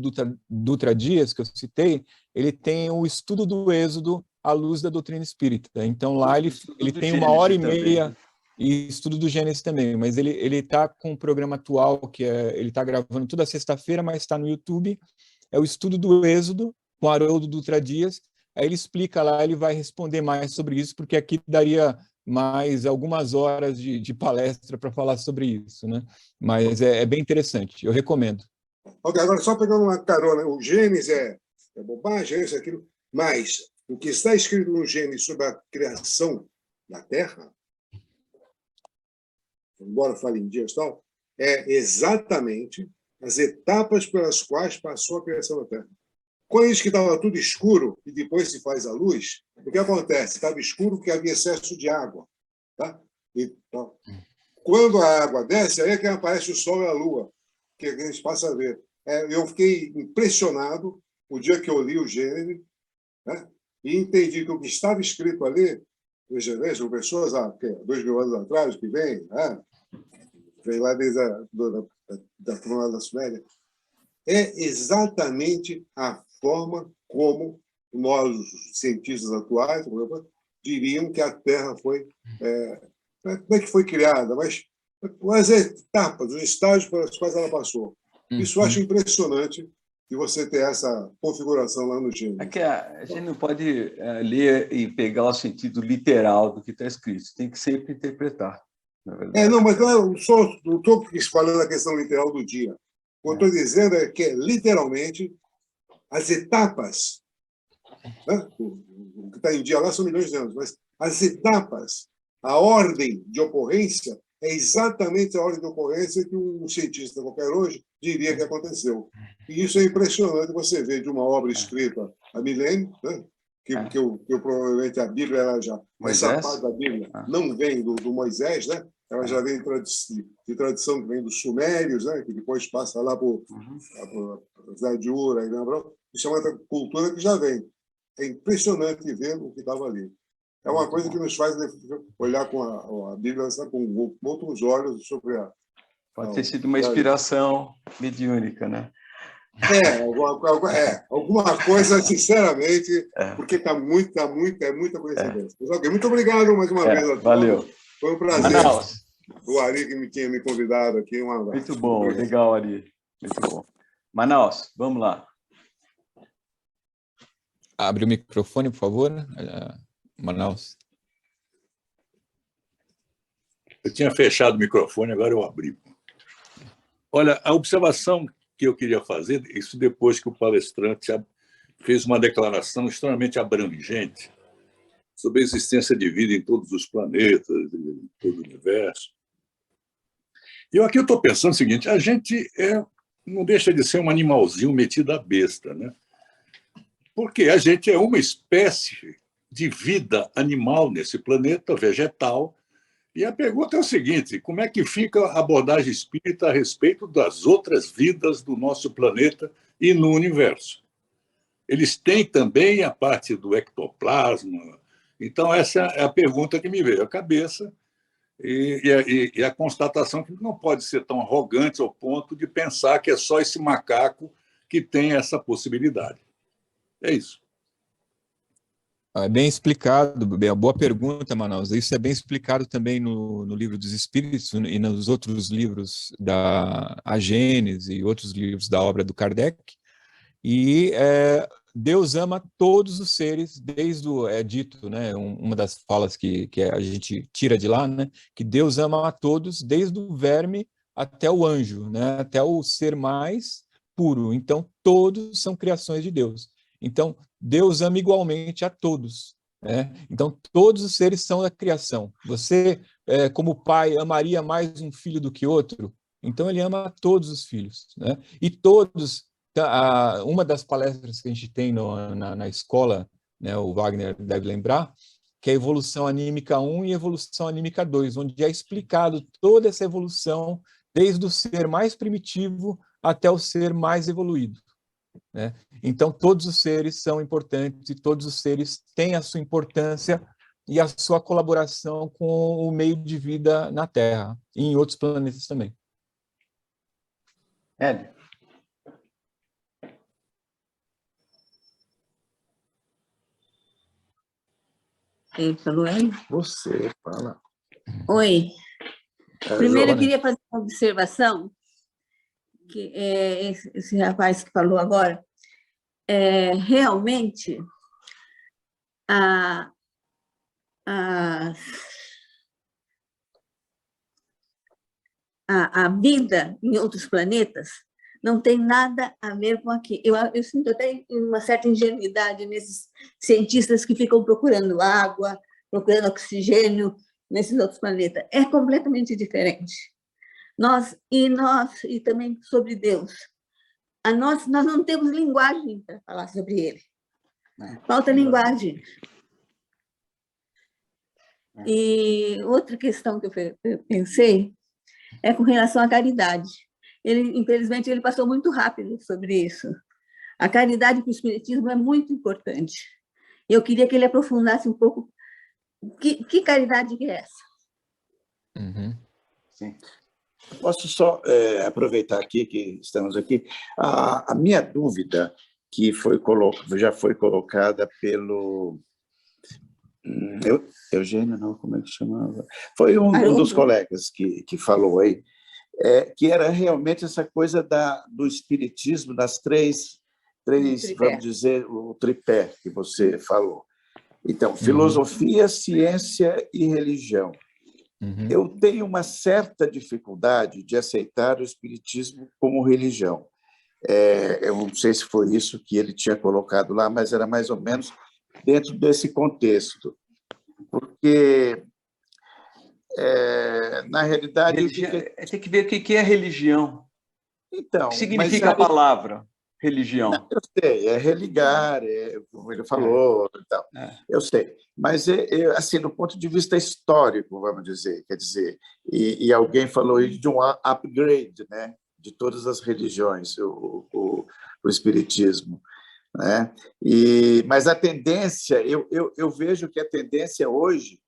Dutra Dias, que eu citei. Ele tem o estudo do Êxodo à luz da doutrina espírita. Então, lá ele tem 1h30 e estudo do Gênesis também, mas ele está com um programa atual, que ele está gravando toda sexta-feira, mas está no YouTube. É o estudo do Êxodo, com Haroldo Dutra Dias. Aí ele explica lá, ele vai responder mais sobre isso, porque aqui daria mais algumas horas de palestra para falar sobre isso, né? Mas é bem interessante, eu recomendo. Ok, agora só pegando uma carona, o Gênesis é bobagem, isso, aquilo, mas o que está escrito no Gênesis sobre a criação da Terra, embora fale em dias e tal, é exatamente as etapas pelas quais passou a criação da Terra. Quando diz que estava tudo escuro e depois se faz a luz, o que acontece? Estava escuro porque havia excesso de água. Tá? Então, quando a água desce, aí é que aparece o Sol e a Lua, que a gente passa a ver. Eu fiquei impressionado o dia que eu li o Gênesis, né? E entendi que o que estava escrito ali, veja, pessoas há 2.000 anos atrás, que vem lá desde da Fórmula da Suméria, é exatamente a forma como nós, os cientistas atuais, diriam que a Terra foi... não é que foi criada, mas as etapas, os estágios pelos quais ela passou. Isso eu acho impressionante de você ter essa configuração lá no Gênesis. É que a gente não pode ler e pegar o sentido literal do que está escrito, tem que sempre interpretar. Na verdade. Não, mas não estou falando da questão literal do dia. O que eu estou dizendo é que, literalmente, as etapas, né? O que está em dia lá são milhões de anos, mas as etapas, a ordem de ocorrência é exatamente a ordem de ocorrência que um cientista qualquer hoje diria que aconteceu. E isso é impressionante você ver de uma obra escrita há milênios, né? que eu provavelmente a Bíblia, essa parte da Bíblia não vem do Moisés, né? Ela já vem de tradição que vem dos sumérios, né? Que depois passa lá por a cidade de Ur, aí, isso é uma cultura que já vem. É impressionante ver o que estava ali. É uma coisa que nos faz olhar com a Bíblia com outros olhos sobre a... Pode ter sido uma inspiração mediúnica, né? Alguma coisa, sinceramente, porque é muita coincidência. Muito obrigado mais uma vez a todos. Valeu. Foi um prazer. Manaus. O Ari que tinha me convidado aqui. Um abraço. Muito bom, legal, Ari. Muito bom. Manaus, vamos lá. Abre o microfone, por favor, Manaus. Eu tinha fechado o microfone, agora eu abri. Olha, a observação que eu queria fazer, isso depois que o palestrante fez uma declaração extremamente abrangente sobre a existência de vida em todos os planetas, em todo o universo. E aqui eu estou pensando o seguinte, a gente não deixa de ser um animalzinho metido à besta, né? Porque a gente é uma espécie de vida animal nesse planeta, vegetal, e a pergunta é o seguinte, como é que fica a abordagem espírita a respeito das outras vidas do nosso planeta e no universo? Eles têm também a parte do ectoplasma. Então, essa é a pergunta que me veio à cabeça e a constatação que não pode ser tão arrogante ao ponto de pensar que é só esse macaco que tem essa possibilidade. É isso. É bem explicado, boa pergunta, Manaus. Isso é bem explicado também no Livro dos Espíritos e nos outros livros da Gênese e outros livros da obra do Kardec. E Deus ama todos os seres, é dito, né, uma das falas que a gente tira de lá, né, que Deus ama a todos, desde o verme até o anjo, né, até o ser mais puro. Então, todos são criações de Deus. Então, Deus ama igualmente a todos, né? Então, todos os seres são da criação. Você, como pai, amaria mais um filho do que outro? Então, ele ama todos os filhos, né? E todos, uma das palestras que a gente tem na escola, né, o Wagner deve lembrar, que é a evolução anímica 1 e evolução anímica 2, onde é explicado toda essa evolução, desde o ser mais primitivo até o ser mais evoluído, né? Então, todos os seres são importantes e todos os seres têm a sua importância e a sua colaboração com o meio de vida na Terra e em outros planetas também. Hélio. Quem falou, Hélio? Você, fala. Oi. Primeiro, eu queria fazer uma observação, que esse rapaz que falou agora, realmente a vida em outros planetas não tem nada a ver com aqui. Eu sinto até uma certa ingenuidade nesses cientistas que ficam procurando água, procurando oxigênio nesses outros planetas. É completamente diferente. E também sobre Deus. Nós não temos linguagem para falar sobre ele. Falta linguagem. E outra questão que eu pensei é com relação à caridade. Infelizmente, ele passou muito rápido sobre isso. A caridade para o Espiritismo é muito importante. Eu queria que ele aprofundasse um pouco que caridade que é essa. Uhum. Sim. Posso só aproveitar aqui que estamos aqui. A minha dúvida, que já foi colocada pelo... Eugênio, não, como é que chamava? Foi um dos colegas que falou aí, que era realmente essa coisa do espiritismo, das três vamos dizer, o tripé que você falou. Então, filosofia, ciência e religião. Uhum. Eu tenho uma certa dificuldade de aceitar o espiritismo como religião. Eu não sei se foi isso que ele tinha colocado lá, mas era mais ou menos dentro desse contexto. Porque, na realidade... Tem que ver o que é religião. Então, o que significa a palavra religião? Não, eu sei, é religar, como ele falou, e tal. Eu sei. Mas, assim, do ponto de vista histórico, vamos dizer, quer dizer, e alguém falou isso de um upgrade, né, de todas as religiões, o espiritismo, né? Mas a tendência, eu vejo que a tendência hoje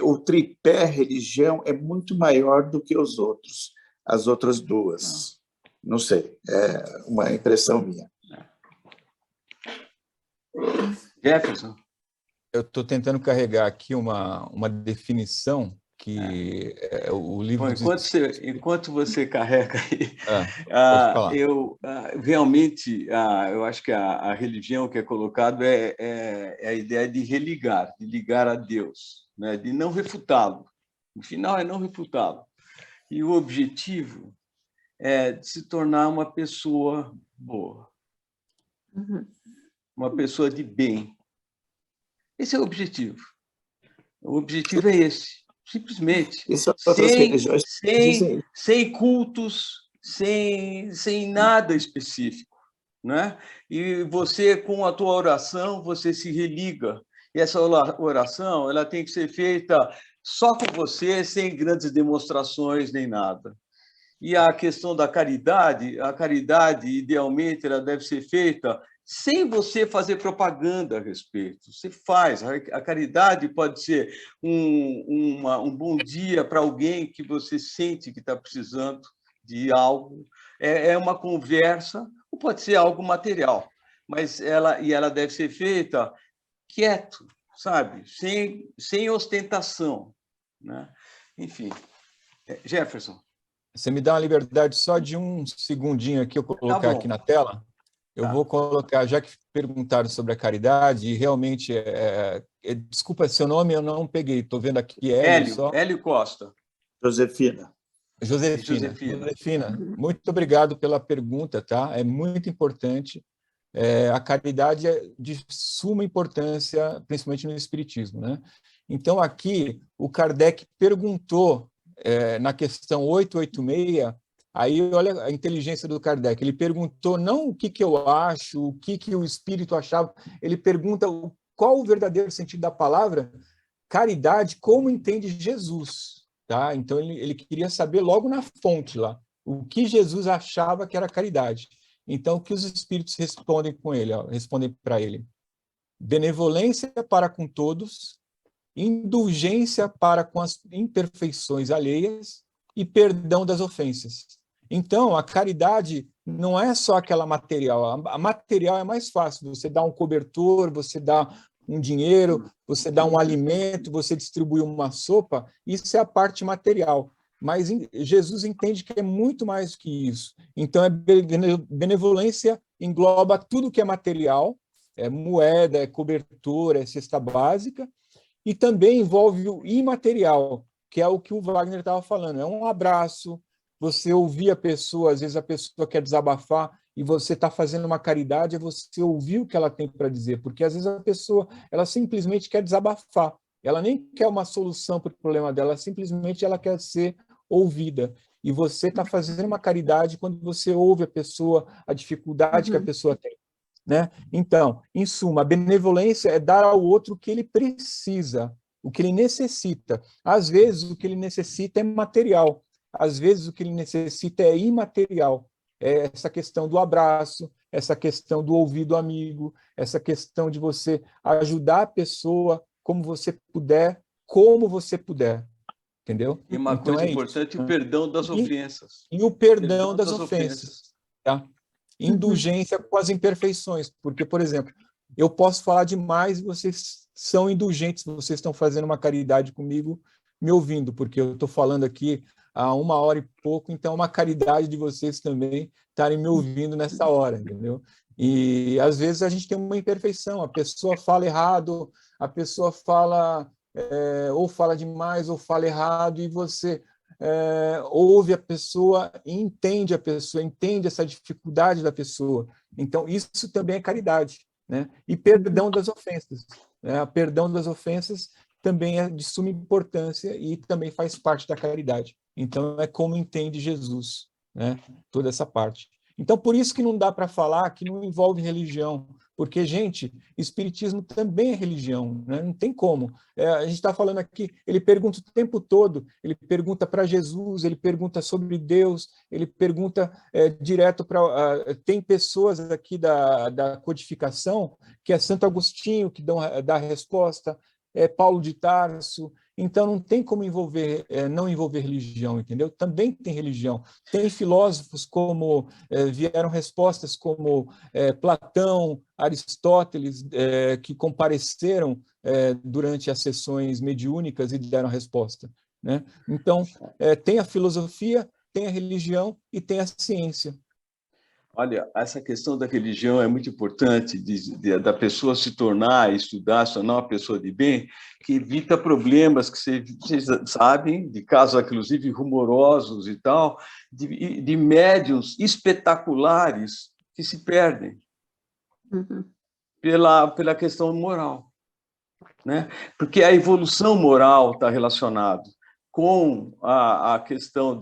o tripé religião é muito maior do que as outras duas. Não sei, é uma impressão minha. Jefferson? Eu estou tentando carregar aqui uma definição que o livro... Bom, enquanto você carrega aí, pode falar. Realmente, eu acho que a religião que é colocado é a ideia de religar, de ligar a Deus, né? De não refutá-lo. No final, é não refutá-lo. E o objetivo é de se tornar uma pessoa boa, uma pessoa de bem. Esse é o objetivo. O objetivo é esse, simplesmente. Sem cultos, sem nada específico, né? E você, com a tua oração, você se religa. E essa oração ela tem que ser feita só com você, sem grandes demonstrações nem nada. E a questão da caridade, a caridade, idealmente, ela deve ser feita sem você fazer propaganda a respeito. Você faz. A caridade pode ser um bom dia para alguém que você sente que está precisando de algo. É uma conversa, ou pode ser algo material, mas ela deve ser feita quieto, sabe? Sem ostentação, né? Enfim. Jefferson. Você me dá uma liberdade só de um segundinho aqui, eu colocar aqui na tela. Eu vou colocar, já que perguntaram sobre a caridade, e realmente, desculpa, seu nome eu não peguei, estou vendo aqui Hélio Costa. Josefina, muito obrigado pela pergunta, tá? É muito importante. A caridade é de suma importância, principalmente no Espiritismo, né? Então, aqui, o Kardec perguntou, na questão 886, aí olha a inteligência do Kardec, ele perguntou não o que eu acho, o que o Espírito achava, ele pergunta qual o verdadeiro sentido da palavra caridade, como entende Jesus, tá? Então, ele queria saber logo na fonte lá, o que Jesus achava que era caridade. Então, o que os Espíritos respondem para ele? Benevolência para com todos, indulgência para com as imperfeições alheias e perdão das ofensas. Então, a caridade não é só aquela material. A material é mais fácil. Você dá um cobertor, você dá um dinheiro, você dá um alimento, você distribui uma sopa, isso é a parte material. Mas Jesus entende que é muito mais do que isso. Então, benevolência engloba tudo que é material, é moeda, é cobertor, é cesta básica, e também envolve o imaterial, que é o que o Wagner estava falando. É um abraço, você ouvir a pessoa, às vezes a pessoa quer desabafar, e você está fazendo uma caridade, é você ouvir o que ela tem para dizer, porque às vezes a pessoa ela simplesmente quer desabafar, ela nem quer uma solução para o problema dela, simplesmente ela quer ser ouvida. E você está fazendo uma caridade quando você ouve a pessoa, a dificuldade que a pessoa tem. Né? Então, em suma, a benevolência é dar ao outro o que ele precisa, o que ele necessita. Às vezes, o que ele necessita é material, às vezes, o que ele necessita é imaterial. É essa questão do abraço, essa questão do ouvido amigo, essa questão de você ajudar a pessoa como você puder, entendeu? E uma coisa importante, o perdão das ofensas. E o perdão das ofensas, tá? Indulgência com as imperfeições, porque, por exemplo, eu posso falar demais e vocês são indulgentes, vocês estão fazendo uma caridade comigo, me ouvindo, porque eu estou falando aqui há 1h e pouco, então é uma caridade de vocês também estarem me ouvindo nessa hora, entendeu? E, às vezes, a gente tem uma imperfeição, a pessoa fala errado, a pessoa fala, ou fala demais, ou fala errado, e você... ouve a pessoa e entende essa dificuldade da pessoa. Então, isso também é caridade, né? E perdão das ofensas. Né? A perdão das ofensas também é de suma importância e também faz parte da caridade. Então, é como entende Jesus, né? Toda essa parte. Então, por isso que não dá para falar que não envolve religião, porque, gente, espiritismo também é religião, né? Não tem como. A gente está falando aqui, ele pergunta o tempo todo, ele pergunta para Jesus, ele pergunta sobre Deus, ele pergunta direto para... tem pessoas aqui da codificação, que é Santo Agostinho, que dá a resposta, Paulo de Tarso. Então, não tem como não envolver religião, entendeu? Também tem religião. Tem filósofos como, vieram respostas como Platão, Aristóteles, que compareceram durante as sessões mediúnicas e deram resposta, né? Então, tem a filosofia, tem a religião e tem a ciência. Olha, essa questão da religião é muito importante, da pessoa se tornar, estudar, se tornar uma pessoa de bem, que evita problemas que vocês sabem, de casos, inclusive, rumorosos e tal, de médiuns espetaculares que se perdem pela questão moral, né? Porque a evolução moral está relacionada com a questão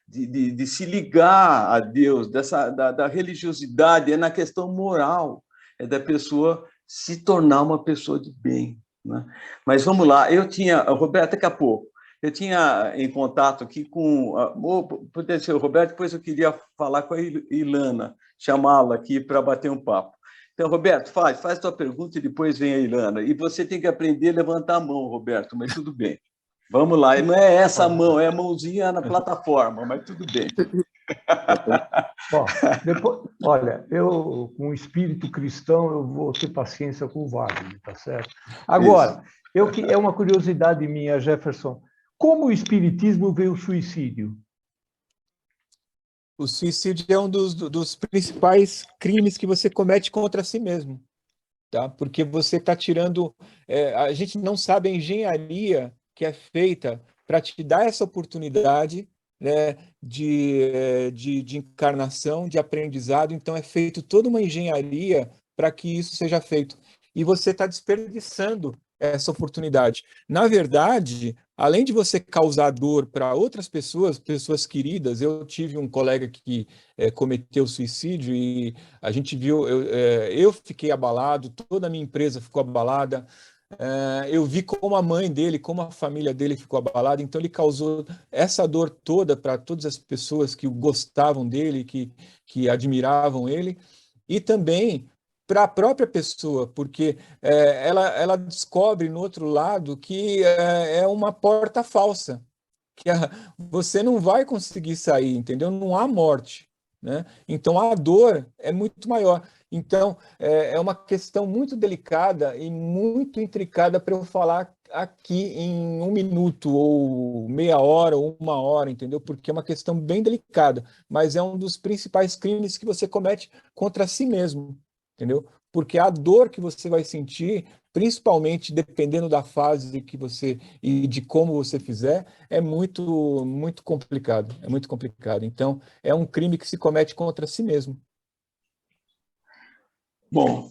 de se ligar a Deus, da religiosidade, é na questão moral, é da pessoa se tornar uma pessoa de bem, né? Mas vamos lá, Roberto, daqui a pouco, eu tinha em contato aqui com, poderia ser o Roberto, depois eu queria falar com a Ilana, chamá-la aqui para bater um papo. Então, Roberto, faz tua pergunta e depois vem a Ilana. E você tem que aprender a levantar a mão, Roberto, mas tudo bem. Vamos lá, e não é essa mão, é a mãozinha na plataforma, mas tudo bem. Bom, olha, eu, com o espírito cristão, eu vou ter paciência com o Wagner, tá certo? Agora, é uma curiosidade minha, Jefferson, como o espiritismo vê o suicídio? O suicídio é um dos principais crimes que você comete contra si mesmo, tá? Porque você está tirando... a gente não sabe a engenharia que é feita para te dar essa oportunidade, né, de encarnação, de aprendizado. Então, é feito toda uma engenharia para que isso seja feito. E você está desperdiçando essa oportunidade. Na verdade, além de você causar dor para outras pessoas queridas, eu tive um colega que cometeu suicídio e a gente viu, eu fiquei abalado, toda a minha empresa ficou abalada. Eu vi como a mãe dele, como a família dele ficou abalada, então ele causou essa dor toda para todas as pessoas que gostavam dele, que admiravam ele, e também para a própria pessoa, porque ela descobre no outro lado que é uma porta falsa, que você não vai conseguir sair, entendeu? Não há morte, né? Então a dor é muito maior. Então, é uma questão muito delicada e muito intricada para eu falar aqui em 1 minuto, ou meia hora, ou 1 hora, entendeu? Porque é uma questão bem delicada, mas é um dos principais crimes que você comete contra si mesmo, entendeu? Porque a dor que você vai sentir, principalmente dependendo da fase que você e de como você fizer, é muito, muito complicado, é muito complicado. Então, é um crime que se comete contra si mesmo. Bom,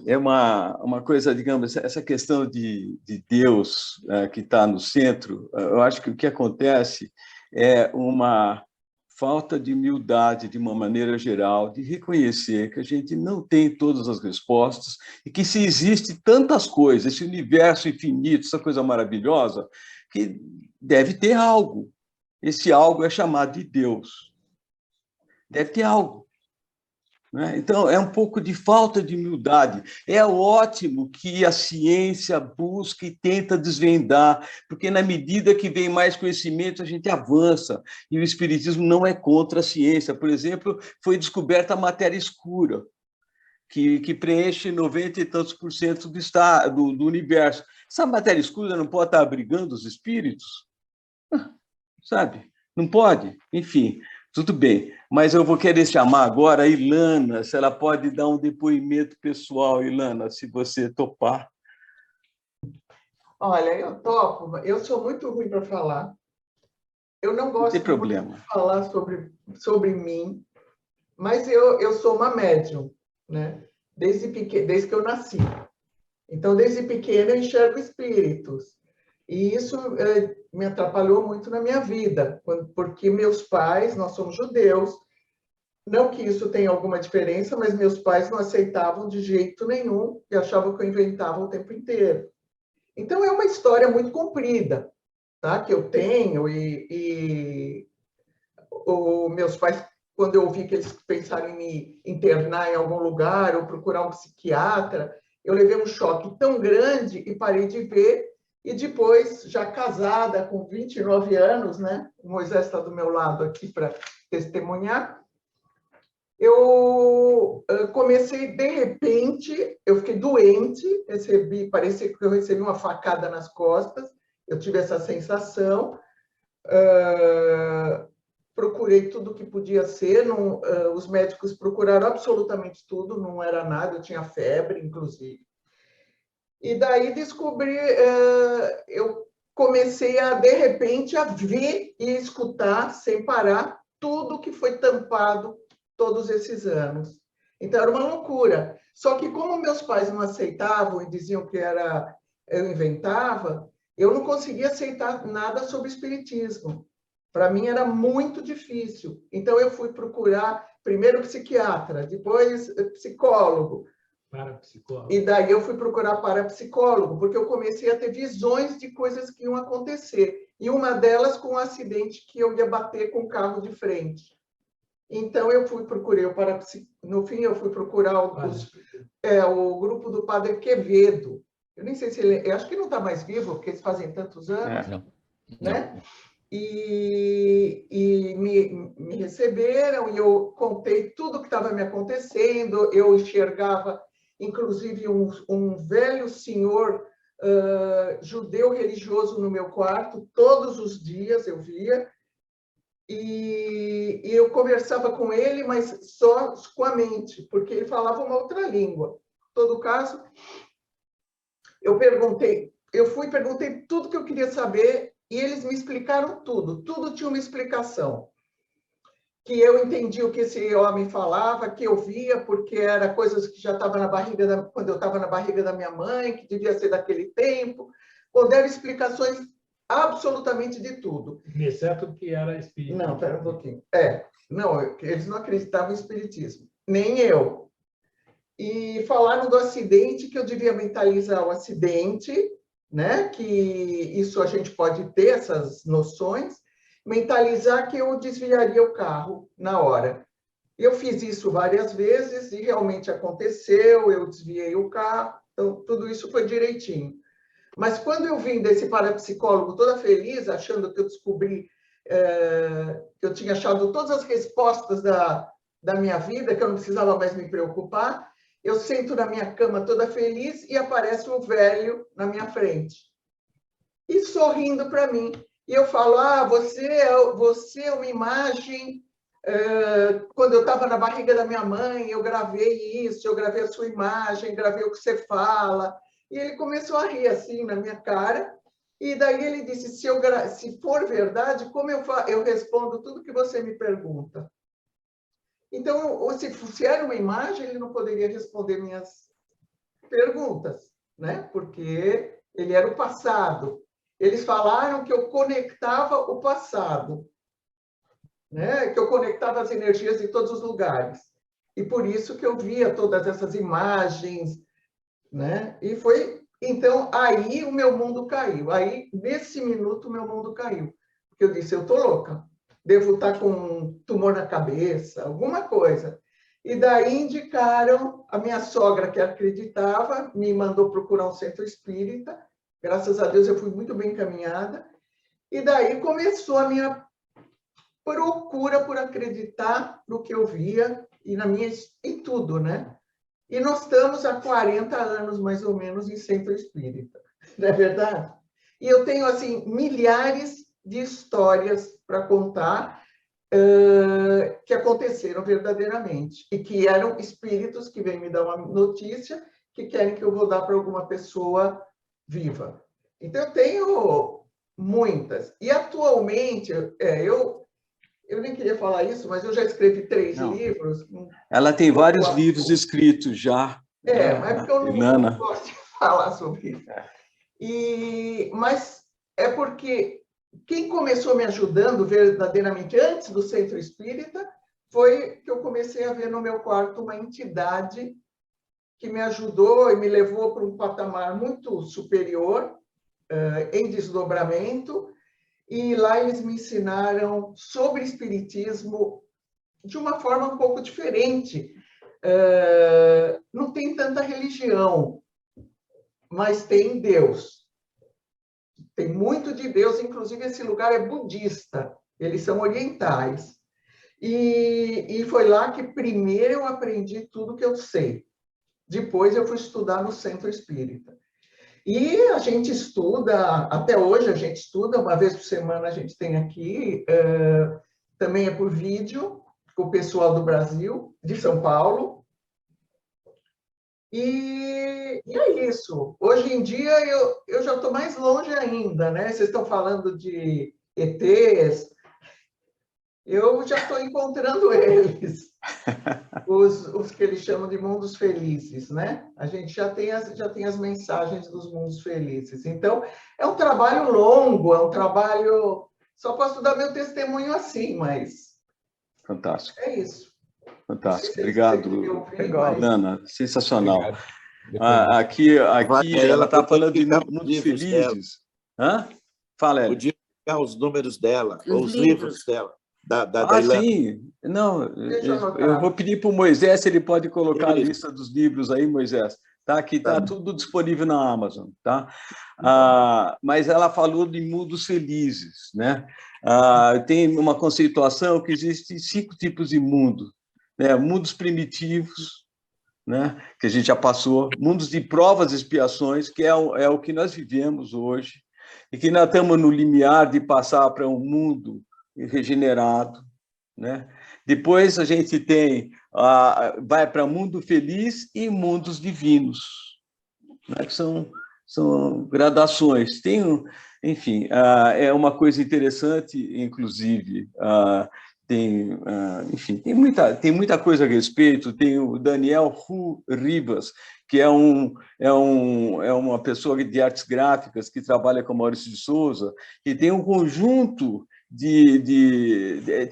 é uma coisa, digamos, essa questão de Deus que está no centro, eu acho que o que acontece é uma falta de humildade, de uma maneira geral, de reconhecer que a gente não tem todas as respostas e que se existe tantas coisas, esse universo infinito, essa coisa maravilhosa, que deve ter algo. Esse algo é chamado de Deus. Deve ter algo. Então, é um pouco de falta de humildade. É ótimo que a ciência busca e tenta desvendar, porque na medida que vem mais conhecimento, a gente avança. E o espiritismo não é contra a ciência. Por exemplo, foi descoberta a matéria escura, que preenche 90 e tantos % do universo. Essa matéria escura não pode estar abrigando os espíritos? Sabe? Não pode? Enfim... Tudo bem, mas eu vou querer chamar agora a Ilana, se ela pode dar um depoimento pessoal, Ilana, se você topar. Olha, eu topo, eu sou muito ruim para falar. Eu não gosto de falar sobre mim, mas eu sou uma médium, né? Desde que eu nasci. Então, desde pequena, eu enxergo espíritos. E isso me atrapalhou muito na minha vida, porque meus pais, nós somos judeus, Não que isso tenha alguma diferença, mas meus pais não aceitavam de jeito nenhum e achavam que eu inventava o tempo inteiro. Então, é uma história muito comprida, tá? Que eu tenho, meus pais, quando eu ouvi que eles pensaram em me internar em algum lugar ou procurar um psiquiatra, eu levei um choque tão grande e parei de ver. E depois, já casada, com 29 anos, né? O Moisés está do meu lado aqui para testemunhar. Eu comecei, de repente, eu fiquei doente, parecia que eu recebi uma facada nas costas, eu tive essa sensação, procurei tudo que podia ser, os médicos procuraram absolutamente tudo, não era nada, eu tinha febre, inclusive. E daí descobri, eu comecei a, de repente, a ver e escutar, sem parar, tudo que foi tampado todos esses anos. Então, era uma loucura. Só que, como meus pais não aceitavam e diziam que eu inventava, eu não conseguia aceitar nada sobre espiritismo. Para mim, era muito difícil. Então, eu fui procurar, primeiro psiquiatra, depois psicólogo. Parapsicólogo. E daí eu fui procurar parapsicólogo, porque eu comecei a ter visões de coisas que iam acontecer. E uma delas com um acidente que eu ia bater com o carro de frente. Então, no fim, eu fui procurar o grupo do Padre Quevedo. Eu nem sei se ele... Eu acho que não está mais vivo, porque eles fazem tantos anos. Né? E me receberam, e eu contei tudo o que estava me acontecendo. Eu enxergava, inclusive, um velho senhor judeu religioso no meu quarto. Todos os dias eu via. E eu conversava com ele, mas só com a mente, porque ele falava uma outra língua. Em todo caso, eu perguntei tudo que eu queria saber e eles me explicaram tudo. Tudo tinha uma explicação. Que eu entendi o que esse homem falava, que eu via, porque era coisas que já estavam na barriga, quando eu estava na barriga da minha mãe, que devia ser daquele tempo. Ou deram explicações absolutamente de tudo. Exceto que era espírito. Não, espera um pouquinho. Não, eles não acreditavam em espiritismo. Nem eu. E falaram do acidente, que eu devia mentalizar o acidente, né? Que isso a gente pode ter, essas noções. Mentalizar que eu desviaria o carro na hora. Eu fiz isso várias vezes e realmente aconteceu, eu desviei o carro, então tudo isso foi direitinho. Mas quando eu vim desse parapsicólogo toda feliz, achando que eu descobri, que eu tinha achado todas as respostas da minha vida, que eu não precisava mais me preocupar, eu sento na minha cama toda feliz e aparece um velho na minha frente. E sorrindo para mim. E eu falo, você é uma imagem... quando eu estava na barriga da minha mãe, eu gravei isso, eu gravei a sua imagem, gravei o que você fala... E ele começou a rir assim na minha cara, e daí ele disse, se for verdade, como eu respondo tudo que você me pergunta? Então, se era uma imagem, ele não poderia responder minhas perguntas, né? Porque ele era o passado. Eles falaram que eu conectava o passado, né? Que eu conectava as energias de todos os lugares. E por isso que eu via todas essas imagens, né? E foi, então, aí o meu mundo caiu. Aí, nesse minuto, o meu mundo caiu. Porque eu disse, eu estou louca. Devo estar com um tumor na cabeça, alguma coisa. E daí indicaram, a minha sogra, que acreditava, me mandou procurar um centro espírita. Graças a Deus, eu fui muito bem encaminhada. E daí começou a minha procura por acreditar no que eu via e em tudo, né? E nós estamos há 40 anos, mais ou menos, em centro espírita. Não é verdade? E eu tenho, assim, milhares de histórias para contar que aconteceram verdadeiramente. E que eram espíritos que vêm me dar uma notícia que querem que eu vou dar para alguma pessoa viva. Então, eu tenho muitas. E, atualmente, eu nem queria falar isso, mas eu já escrevi 3 livros. Ela tem vários livros escritos já. Mas é porque eu não gosto de falar sobre isso. Mas é porque quem começou me ajudando verdadeiramente antes do Centro Espírita foi que eu comecei a ver no meu quarto uma entidade que me ajudou e me levou para um patamar muito superior, em desdobramento, e lá eles me ensinaram sobre espiritismo de uma forma um pouco diferente. Não tem tanta religião, mas tem Deus. Tem muito de Deus, inclusive esse lugar é budista, eles são orientais. E foi lá que primeiro eu aprendi tudo que eu sei. Depois eu fui estudar no Centro Espírita. E a gente estuda, até hoje a gente estuda, uma vez por semana a gente tem aqui, também é por vídeo, com o pessoal do Brasil, de São Paulo. E é isso. Hoje em dia eu já estou mais longe ainda, né? Vocês estão falando de ETs, eu já estou encontrando eles, os que eles chamam de mundos felizes, né? A gente já tem as mensagens dos mundos felizes. Então, é um trabalho longo, é um trabalho... Só posso dar meu testemunho assim, mas... Fantástico. É isso. Fantástico. Obrigado, Dana. Sensacional. Obrigado. Aqui ela está falando de mundos felizes. Hã? Fala, Hélio. Podia pegar os números dela, os livros dela. Sim. Não, eu vou pedir para o Moisés se ele pode colocar a lista dos livros aí, Moisés. Tá? Aqui está tudo disponível na Amazon. Tá? Mas ela falou de mundos felizes. Né? Tem uma conceituação que existem 5 tipos de mundo. Né? Mundos primitivos, né? Que a gente já passou. Mundos de provas e expiações, que é o que nós vivemos hoje. E que nós estamos no limiar de passar para um mundo regenerado, né? Depois a gente tem vai para mundo feliz e mundos divinos, né? Que são gradações. Enfim, é uma coisa interessante, inclusive. Enfim, tem muita coisa a respeito. Tem o Daniel Rivas, que é uma pessoa de artes gráficas que trabalha com Maurício de Souza, e tem um conjunto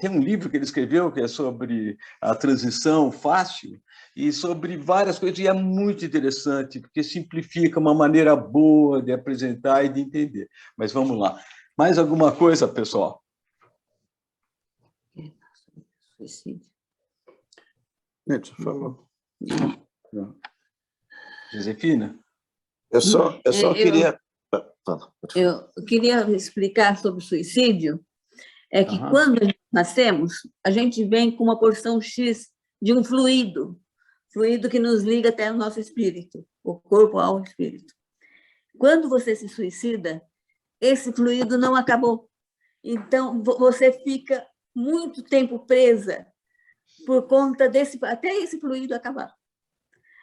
tem um livro que ele escreveu que é sobre a transição fácil e sobre várias coisas, e é muito interessante, porque simplifica uma maneira boa de apresentar e de entender. Mas vamos lá. Mais alguma coisa, pessoal? Suicídio. Gente, falou. Josefina? Eu só queria... Eu queria explicar sobre o suicídio. É que quando nascemos, a gente vem com uma porção X de um fluido que nos liga até o nosso espírito, o corpo, alma e espírito. Quando você se suicida, esse fluido não acabou. Então, você fica muito tempo presa por conta até esse fluido acabar.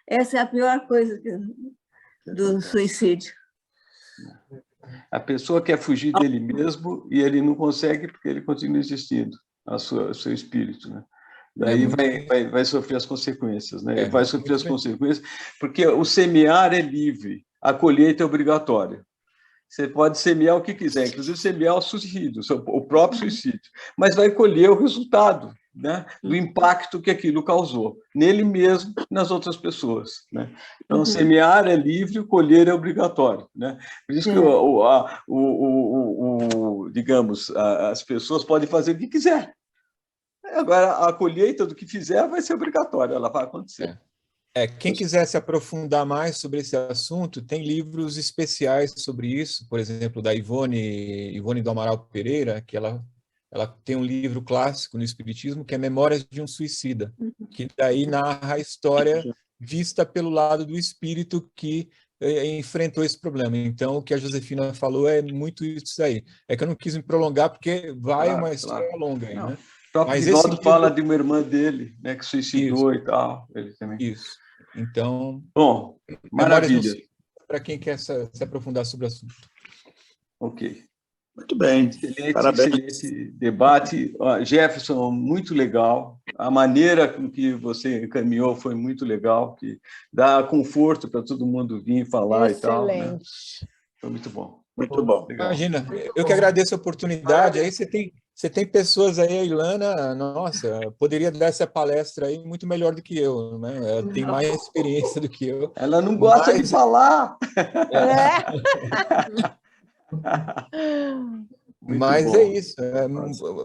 Essa é a pior coisa do suicídio. A pessoa quer fugir dele mesmo e ele não consegue porque ele continua existindo, o seu espírito, né? Daí vai sofrer as consequências, né? Vai sofrer as consequências porque o semear é livre, a colheita é obrigatória. Você pode semear o que quiser, inclusive semear o suicídio, o próprio suicídio, mas vai colher o resultado, né, do impacto que aquilo causou, nele mesmo e nas outras pessoas. Né? Então, semear é livre, colher é obrigatório. Né? Por isso que, digamos, as pessoas podem fazer o que quiser. Agora, a colheita do que fizer vai ser obrigatória, ela vai acontecer. Quem quiser se aprofundar mais sobre esse assunto, tem livros especiais sobre isso, por exemplo, da Ivone do Amaral Pereira, que ela tem um livro clássico no Espiritismo, que é Memórias de um Suicida, que daí narra a história vista pelo lado do espírito que enfrentou esse problema. Então, o que a Josefina falou é muito isso aí. É que eu não quis me prolongar, porque vai uma história longa aí, né? O próprio Divaldo fala de uma irmã dele, né, que suicidou e tal. Ele também. Isso. Então, bom, maravilha. Para quem quer se aprofundar sobre o assunto. Ok. Muito bem. Excelente debate. Jefferson, muito legal. A maneira com que você encaminhou foi muito legal, que dá conforto para todo mundo vir falar e tal. Né? Foi muito bom. Muito bom. Legal. Imagina, eu que agradeço a oportunidade. Aí você tem Você tem pessoas aí, a Ilana, nossa, poderia dar essa palestra aí muito melhor do que eu, né? Ela tem mais experiência do que eu. Ela não gosta de falar. Mas bom. É isso, é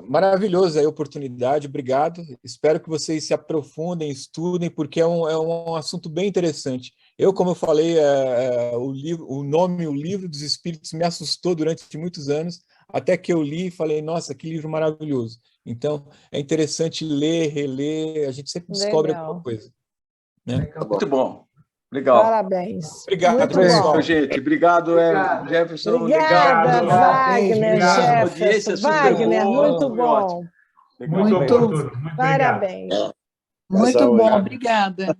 maravilhoso a oportunidade, obrigado. Espero que vocês se aprofundem, estudem, porque é um assunto bem interessante. Como eu falei, o livro dos Espíritos me assustou durante muitos anos, até que eu li e falei, nossa, que livro maravilhoso. Então, é interessante ler, reler, a gente sempre descobre alguma coisa. Né? Muito bom. Legal. Parabéns. Obrigado, muito pessoal. bom. Gente. Obrigado, Jefferson. Obrigada, Wagner, Jefferson. Wagner, muito bom. Muito parabéns. Muito bom, obrigada.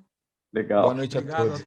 Legal. Boa noite a todos.